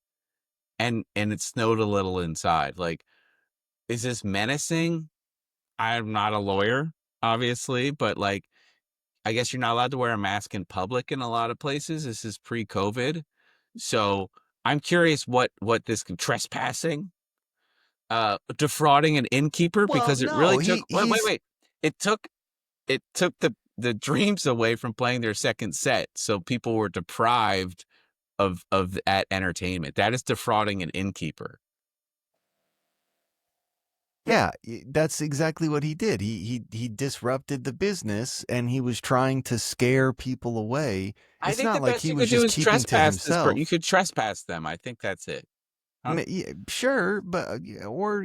and it snowed a little inside. Like, is this menacing? I'm not a lawyer, obviously, but like, I guess you're not allowed to wear a mask in public in a lot of places. This is pre-COVID. So I'm curious what this trespassing, defrauding an innkeeper, because it really took, wait. It took the dreams away from playing their second set. So people were deprived of that entertainment. That is defrauding an innkeeper. Yeah, that's exactly what he did. He disrupted the business, and he was trying to scare people away. I think the best you could do is trespass this person. You could trespass them. I think that's it. Huh? Yeah, sure, but or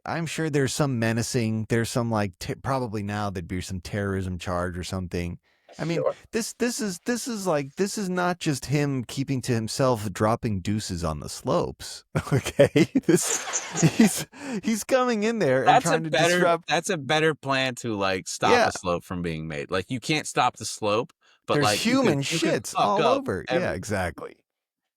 I'm sure there's some menacing. There's some like probably now there'd be some terrorism charge or something. I mean, Sure. this is not just him keeping to himself, dropping deuces on the slopes. Okay, he's coming in there and trying to disrupt. That's a better plan to like stop Yeah, a slope from being made. Like you can't stop the slope, but there's like human you could shits fuck all up over. Yeah, every. exactly.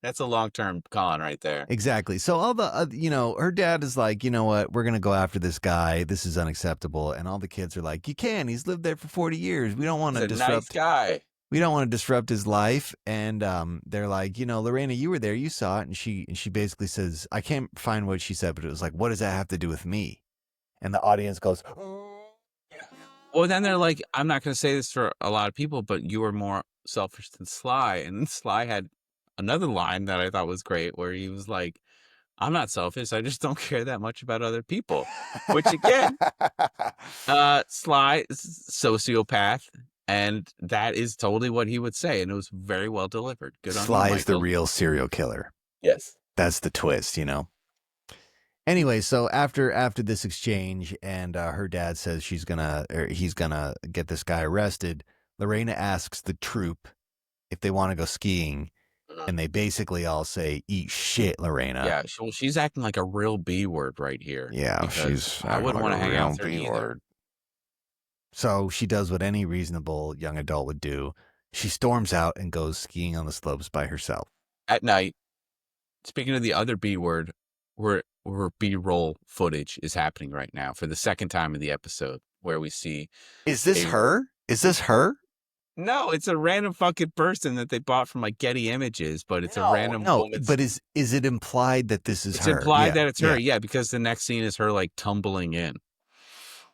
That's a long-term con right there. Exactly. So all the, her dad is like, you know what? We're going to go after this guy. This is unacceptable. And all the kids are like, you can. He's lived there for 40 years. We don't want He's to a nice disrupt. guy. We don't want to disrupt his life. And they're like, Lorena, you were there. You saw it. And she basically says, I can't find what she said, but it was like, what does that have to do with me? And the audience goes, Well, then they're like, I'm not going to say this for a lot of people, but you were more selfish than Sly. And then Sly had another line that I thought was great where he was like, I'm not selfish. I just don't care that much about other people. Which again, Sly is sociopath. And that is totally what he would say. And it was very well delivered. Good on you, Sly is the Michael. real serial killer. Yes. That's the twist, Anyway, so after this exchange, and her dad says he's gonna get this guy arrested, Lorena asks the troop if they want to go skiing, and they basically all say, "Eat shit, Lorena." Yeah, she's acting like a real B word right here. Yeah, because I wouldn't want to hang out with her either. So she does what any reasonable young adult would do. She storms out and goes skiing on the slopes by herself. At night, speaking of the other B word, where B-roll footage is happening right now for the second time in the episode, where we see. Is this her? Is this her? No, it's a random fucking person that they bought from like Getty Images, but it's a random woman. But is it implied that this is her? It's implied that it's her, yeah, because the next scene is her like tumbling in.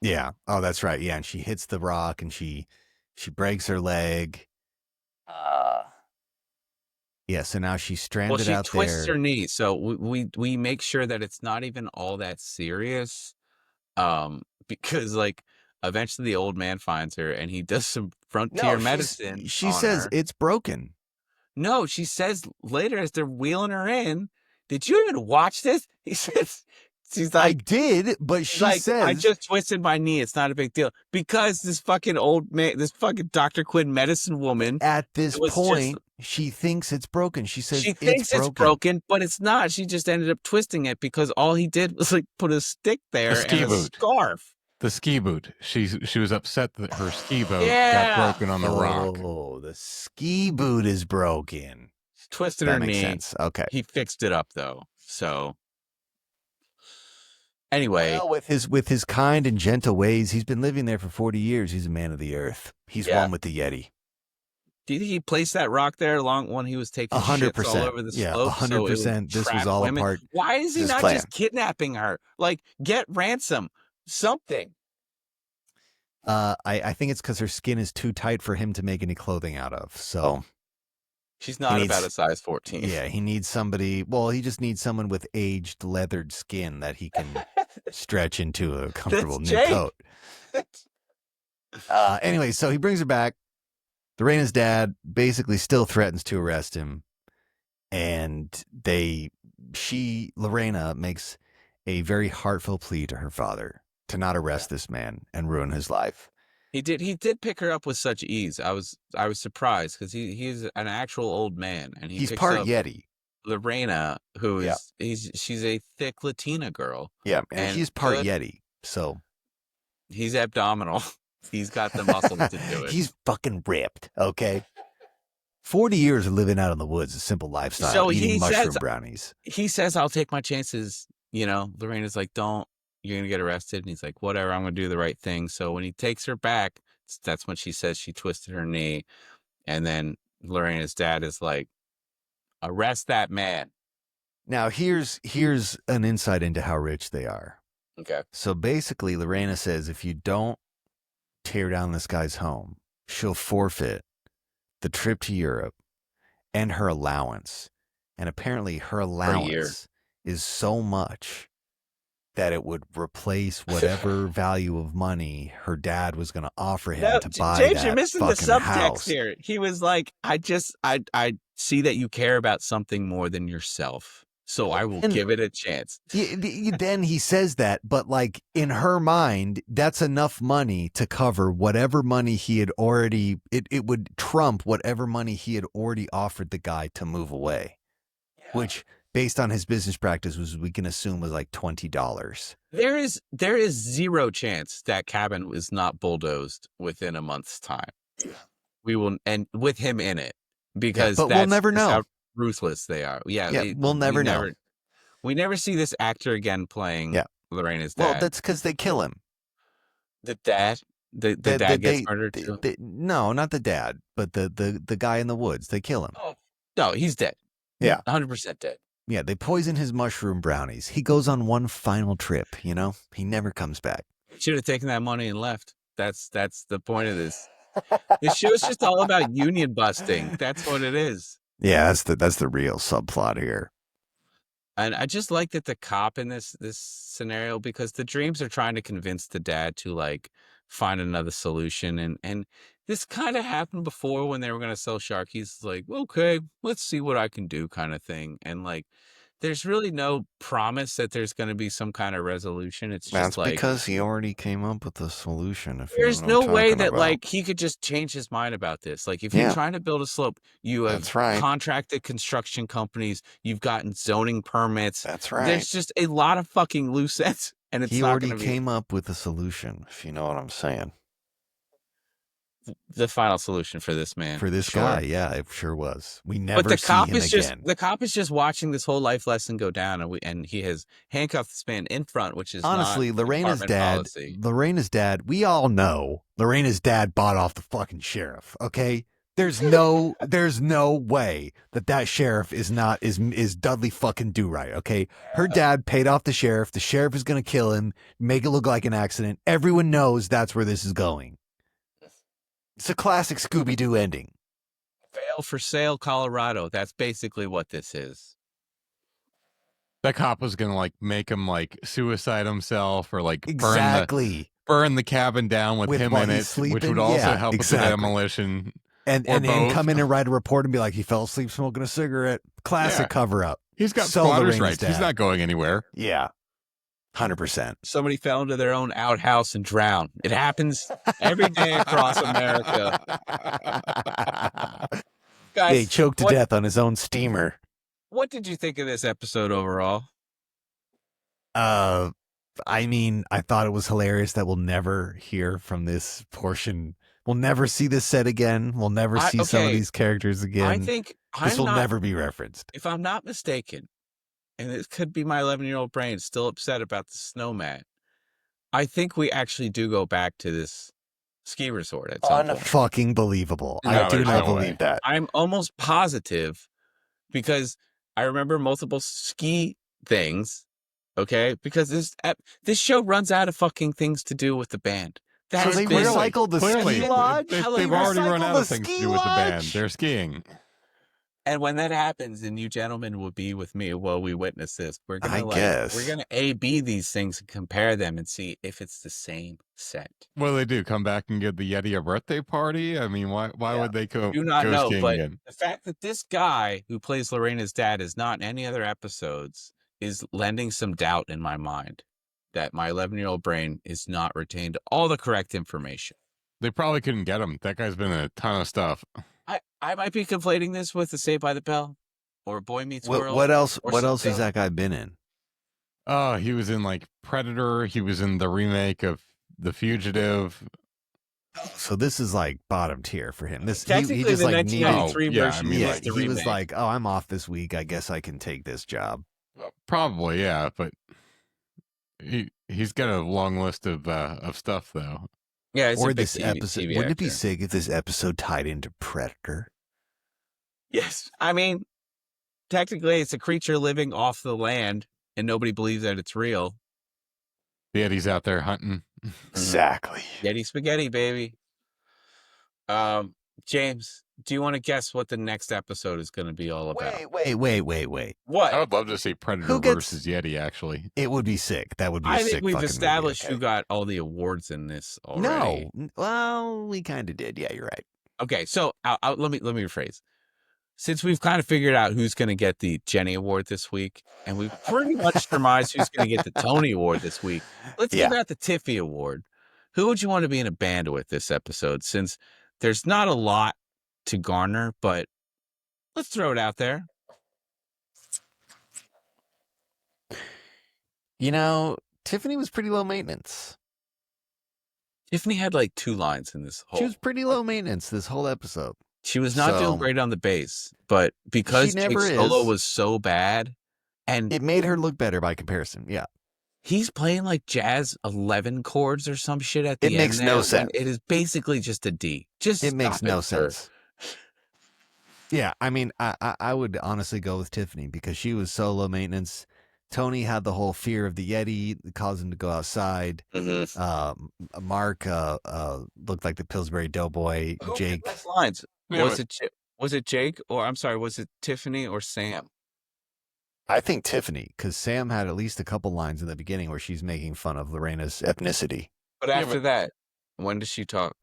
Yeah. Oh, that's right. Yeah, and she hits the rock and she breaks her leg. Yeah, so now she's stranded out there. Well, she twists her knee, so we make sure that it's not even all that serious, because like eventually the old man finds her and he does some frontier medicine. She says it's broken. No, she says later as they're wheeling her in, "Did you even watch this?" He says, she's like, I did, but she like, says, "I just twisted my knee. It's not a big deal." Because this fucking old man, this fucking Dr. Quinn medicine woman, at this point, she thinks it's broken. She says she thinks it's broken, but it's not. She just ended up twisting it because all he did was like put a stick there and a scarf. The ski boot. She was upset that her ski boot got broken on the rock. Oh, the ski boot is broken. Twisted her knee. Makes sense. Okay. He fixed it up though. So anyway, well, with his kind and gentle ways, he's been living there for 40 years. He's a man of the earth. He's one with the Yeti. Do you think he placed that rock there along when he was taking 100%. shits all over the slope? 100%. This was all a part. Why is he not just kidnapping her? Like, get ransom, something. I think it's because her skin is too tight for him to make any clothing out of. So she's not about a size 14. Yeah, he needs somebody. Well, he just needs someone with aged leathered skin that he can stretch into a comfortable new coat. Anyway, so he brings her back. Lorena's dad basically still threatens to arrest him, and Lorena makes a very heartfelt plea to her father to not arrest this man and ruin his life. He did pick her up with such ease. I was surprised because he's an actual old man, and he's part Yeti. Lorena, who is she's a thick Latina girl. Yeah, and he's part Yeti, so he's abdominal. He's got the muscles to do it. He's fucking ripped, okay? 40 years of living out in the woods, a simple lifestyle, so eating mushroom brownies. He says, I'll take my chances. Lorena's like, don't. You're going to get arrested. And he's like, whatever, I'm going to do the right thing. So when he takes her back, that's when she says she twisted her knee. And then Lorena's dad is like, arrest that man. Now, here's an insight into how rich they are. Okay. So basically, Lorena says if you don't tear down this guy's home, she'll forfeit the trip to Europe and her allowance. And apparently her allowance is so much that it would replace whatever value of money her dad was going to offer him to buy James, that you're missing the fucking subtext house. here. He was like, I see that you care about something more than yourself. so I will And- give it a chance. Then he says that, but like in her mind, that's enough money to cover whatever money he had already, it would trump whatever money he had already offered the guy to move away, which based on his business practice we can assume was like $20. There is zero chance that cabin was not bulldozed within a month's time. We will, and with him in it, because but we'll never know how ruthless they are. We'll never know. We never see this actor again playing Lorena's dad. Well, that's because they kill him. The dad, the dad gets murdered too. No, not the dad, but the guy in the woods. They kill him. Oh no, he's dead. Yeah, 100% dead. Yeah, they poison his mushroom brownies. He goes on one final trip. He never comes back. Should have taken that money and left. That's the point of this. This show's just all about union busting. That's what it is. Yeah, that's the real subplot here. And I just like that the cop in this scenario, because the dreams are trying to convince the dad to like find another solution. And this kind of happened before when they were going to sell Sharkies. Like, okay, let's see what I can do kind of thing. And like, there's really no promise that there's going to be some kind of resolution. It's just like, because he already came up with a solution. There's no way that like he could just change his mind about this. Like if you're trying to build a slope, you have contracted construction companies, you've gotten zoning permits. That's right. There's just a lot of fucking loose ends, and it's he not already came up with a solution. If you know what I'm saying. The final solution for this man, for this guy, yeah, it sure was. We never. But the see cop him is again. the cop is just watching this whole life lesson go down, and he has handcuffed this man in front, which is honestly not Lorena's dad. Policy. Lorena's dad. We all know Lorena's dad bought off the fucking sheriff. Okay, there's no way that sheriff is Dudley fucking Do-Right. Okay, her dad paid off the sheriff. The sheriff is gonna kill him, make it look like an accident. Everyone knows that's where this is going. It's a classic Scooby-Doo ending. Fail for sale, Colorado. That's basically what this is. That cop was gonna like make him like suicide himself or like burn the cabin down with him in it, which would also help with the demolition. And come in and write a report and be like, he fell asleep smoking a cigarette. Classic cover up. He's got squatter's rights. He's not going anywhere. Yeah. 100%. Somebody fell into their own outhouse and drowned. It happens every day across America. Guys, he choked to death on his own steamer. What did you think of this episode overall? I mean, I thought it was hilarious that we'll never hear from this portion. We'll never see this set again. We'll never see some of these characters again. I think this will never be referenced. If I'm not mistaken, and it could be my 11-year-old brain still upset about the Snowman, I think we actually do go back to this ski resort at some point. Fucking believable. I do not believe that. I'm almost positive, because I remember multiple ski things, okay? Because this show runs out of fucking things to do with the band. So they recycled the ski lodge? They've already run out of things to do with the band. They're skiing. And when that happens, and you gentlemen will be with me while we witness this, we're gonna A/B these things and compare them and see if it's the same set. What do they do? Come back and give the Yeti a birthday party? I mean, why would they go? Do not know, skiing but again? The fact that this guy who plays Lorena's dad is not in any other episodes is lending some doubt in my mind that my 11-year-old brain is not retained all the correct information. They probably couldn't get him. That guy's been in a ton of stuff. I might be conflating this with the Saved by the Bell or Boy Meets World. What else? What else has that guy been in? Oh, he was in like Predator. He was in the remake of The Fugitive. So this is like bottom tier for him. This technically he just the like 1993 version. He was like, "Oh, I'm off this week. I guess I can take this job." Probably, yeah, but he's got a long list of stuff though. Yeah, or this episode. TV wouldn't it be actor. sick if this episode tied into Predator? Yes. I mean, technically it's a creature living off the land and nobody believes that it's real. The Yeti's out there hunting. Exactly. Yeti spaghetti, baby. James, do you want to guess what the next episode is going to be all about? Wait. What? I would love to see Predator versus Yeti, actually. It would be sick. That would be a sick I think we've fucking established movie, who got all the awards in this already. No. Well, we kind of did. Yeah, you're right. Okay, so let me rephrase. since we've kind of figured out who's going to get the Jenny Award this week, and we've pretty much surmised who's going to get the Tony Award this week, let's give out the Tiffy Award. Who would you want to be in a band with this episode? Since there's not a lot to garner, but let's throw it out there. You know, Tiffany was pretty low maintenance. Tiffany had like 2 lines in this whole. She was pretty low maintenance this whole episode. She was not doing great on the bass, but because Jake's solo was so bad, and it made her look better by comparison. Yeah. He's playing like jazz 11 chords or some shit at the end. It makes no sense. It is basically just a D. It makes no sense. Yeah, I mean, I would honestly go with Tiffany because she was so low maintenance. Tony had the whole fear of the Yeti, caused him to go outside. Mm-hmm. Mark looked like the Pillsbury Doughboy. Jake. Best lines. Was it Jake or I'm sorry, was it Tiffany or Sam? I think Tiffany, because Sam had at least a couple lines in the beginning where she's making fun of Lorena's ethnicity. But after that, when does she talk?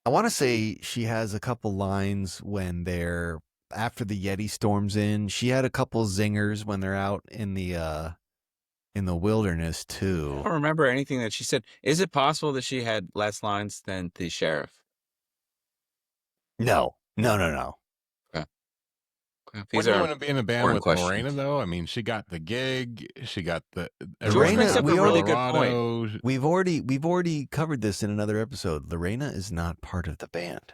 I want to say she has a couple lines when they're after the Yeti storms in. She had a couple zingers when they're out in the wilderness too. I don't remember anything that she said. Is it possible that she had less lines than the sheriff? No. Wouldn't you want to be in a band with Lorena, though? I mean, she got the gig. She got the Lorena. Brings up a really good point. We've already covered this in another episode. Lorena is not part of the band.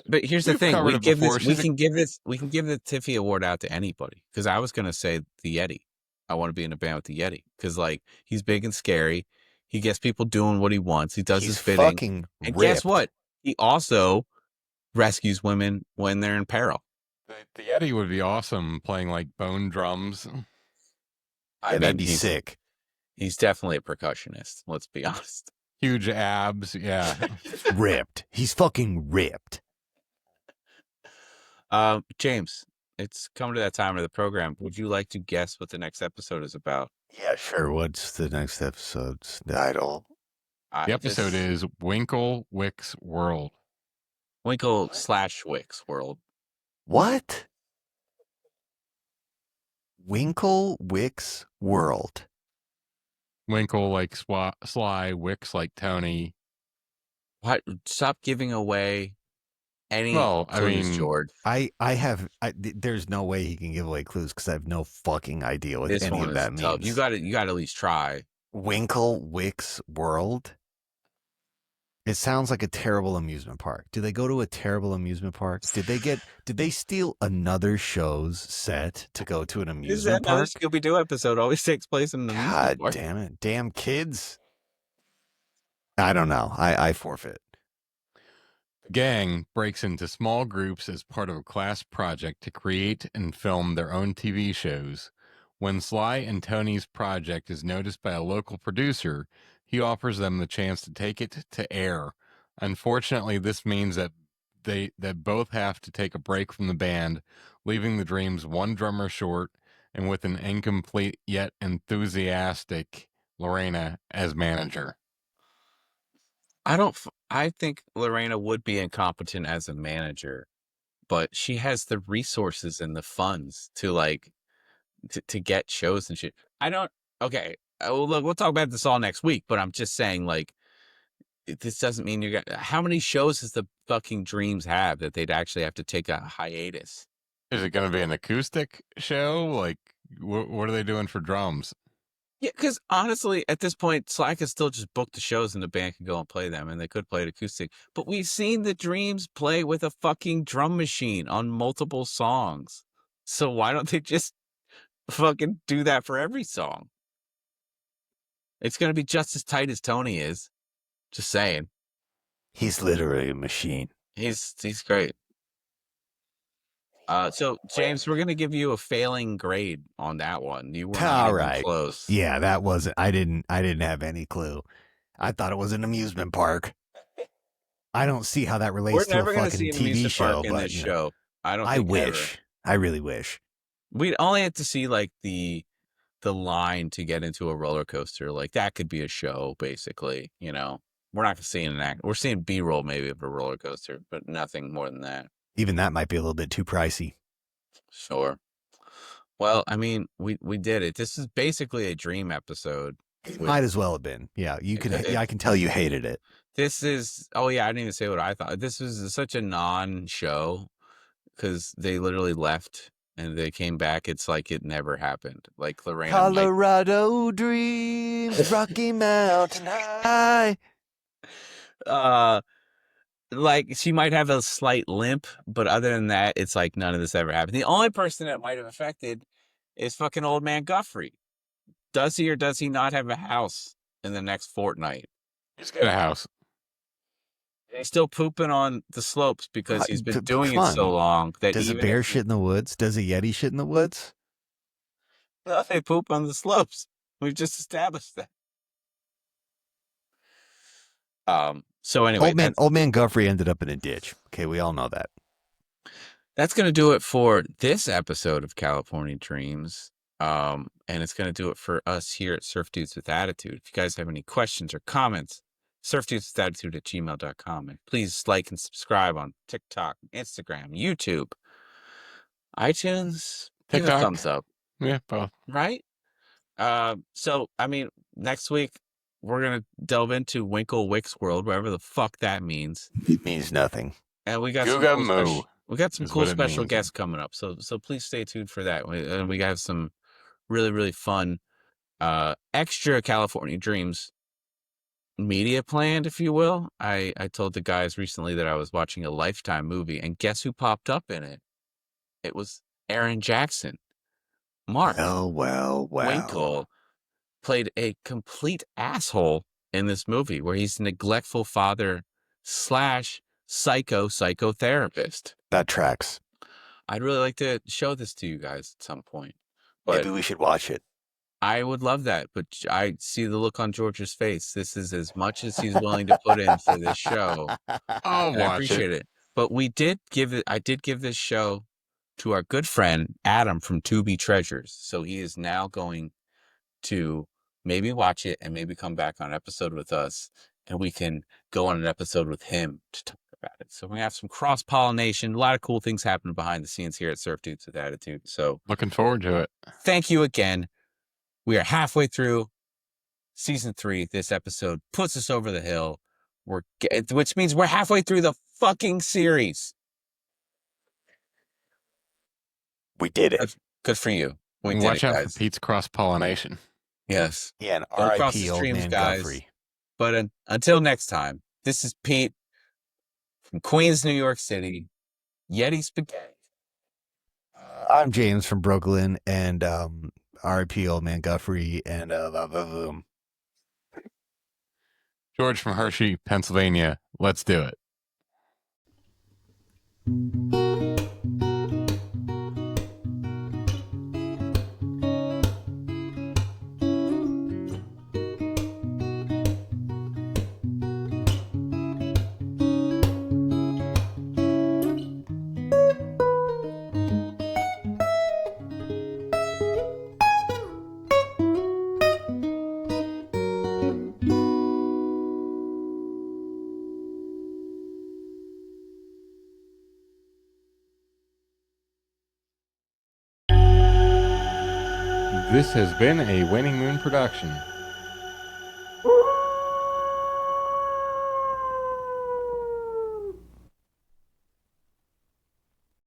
But here's the thing: we can give the Tiffy Award out to anybody. Because I was gonna say the Yeti. I want to be in a band with the Yeti because like he's big and scary. He gets people doing what he wants. He does his bidding. And guess what? He also rescues women when they're in peril. The Yeti would be awesome playing like bone drums. That'd be sick. He's definitely a percussionist. Let's be honest. Huge abs, yeah. Ripped. He's fucking ripped. James, it's coming to that time of the program. Would you like to guess what the next episode is about? Yeah, sure. What's the next episode's title? The episode is Winkle Wick's World. Winkle/Wick's World. What? Winkle Wick's World. Winkle like Sly, Wicks like Tony. What? Stop giving away any clues, George. There's no way he can give away clues because I have no fucking idea what any of that means. You got to at least try. Winkle Wick's World. It sounds like a terrible amusement park. Do they go to a terrible amusement park? Did they steal another show's set to go to an amusement park? Is that another Scooby-Doo episode always takes place in an amusement park? God damn it. Damn kids. I don't know. I forfeit. The gang breaks into small groups as part of a class project to create and film their own TV shows. When Sly and Tony's project is noticed by a local producer, he offers them the chance to take it to air. Unfortunately, this means that they both have to take a break from the band, leaving the Dreams one drummer short and with an incomplete yet enthusiastic Lorena as manager. I think Lorena would be incompetent as a manager, but she has the resources and the funds to like to get shows and shit. Okay. Well, look, we'll talk about this all next week, but I'm just saying, like, this doesn't mean how many shows does the fucking Dreams have that they'd actually have to take a hiatus? Is it going to be an acoustic show? Like, what are they doing for drums? Yeah, because honestly, at this point, Sly could still just book the shows and the band could go and play them, and they could play it acoustic. But we've seen the Dreams play with a fucking drum machine on multiple songs. So why don't they just fucking do that for every song? It's going to be just as tight as Tony is. Just saying. He's literally a machine. He's great. So, James, we're going to give you a failing grade on that one. You weren't even close. Yeah, that wasn't. I didn't have any clue. I thought it was an amusement park. I don't see how that relates to a fucking TV show. In this show. I wish. I really wish. We'd only have to see like the line to get into a roller coaster. Like that could be a show, basically. You know, we're not seeing an act. We're seeing B-roll maybe of a roller coaster, but nothing more than that. Even that might be a little bit too pricey. Sure. Well, I mean, we did it. This is basically a dream episode. Might as well have been. Yeah, you can. It- Yeah, I can tell you hated it. This is. Oh yeah, I didn't even say what I thought. This is such a non-show because they literally left and they came back. It's like it never happened. Like Lorena. Colorado dreams, Rocky Mountain High. Like she might have a slight limp, but other than that, it's like none of this ever happened. The only person that might have affected is fucking Old Man Guffrey. Does he or does he not have a house in the next fortnight? He's got a house. He's still pooping on the slopes because he's been doing come it so on. long that Does a even bear if shit in the woods? Does a Yeti shit in the woods? no, they poop on the slopes. We've just established that. So anyway, Old man Guffrey ended up in a ditch. Okay, we all know that. that's going to do it for this episode of California Dreams. And it's going to do it for us here at Surf Dudes with Attitude. If you guys have any questions or comments, surfdudeswithattitude@gmail.com. And please like and subscribe on TikTok, Instagram, YouTube, iTunes. Give a TikTok. thumbs up. Yeah, both. Right? So, I mean, next week, we're going to delve into Winkle Wick's world, whatever the fuck that means. It means nothing. And we got Googa some moo some is cool what it special means. guests coming up. So please stay tuned for that. And we have some really, really fun extra California Dreams media planned, if you will. I told the guys recently that I was watching a Lifetime movie, and guess who popped up in it? It was Aaron Jackson. Mark Winkle played a complete asshole in this movie where he's a neglectful father / psychotherapist. That tracks. I'd really like to show this to you guys at some point. But Maybe we should watch it. I would love that, but I see the look on George's face. This is as much as he's willing to put in for this show. I'll And I watch appreciate it. But I did give this show to our good friend Adam from To Be Treasures. So he is now going to maybe watch it and maybe come back on an episode with us, and we can go on an episode with him to talk about it. So we have some cross-pollination, a lot of cool things happening behind the scenes here at Surf Dudes with Attitude. So Looking forward to it. thank you again. We are halfway through season 3. This episode puts us over the hill, which means we're halfway through the fucking series. We did it. Good for you. We did Watch it, out guys. for Pete's cross-pollination. Yes. Yeah, and Don't cross the R.I.P. Old streams, Man guys. Guffrey. But until next time, this is Pete from Queens, New York City. Yeti Spaghetti. I'm James from Brooklyn, and R.I.P. Old Man Guffrey, and George from Hershey, Pennsylvania. Let's do it. This has been a Waning Moon production.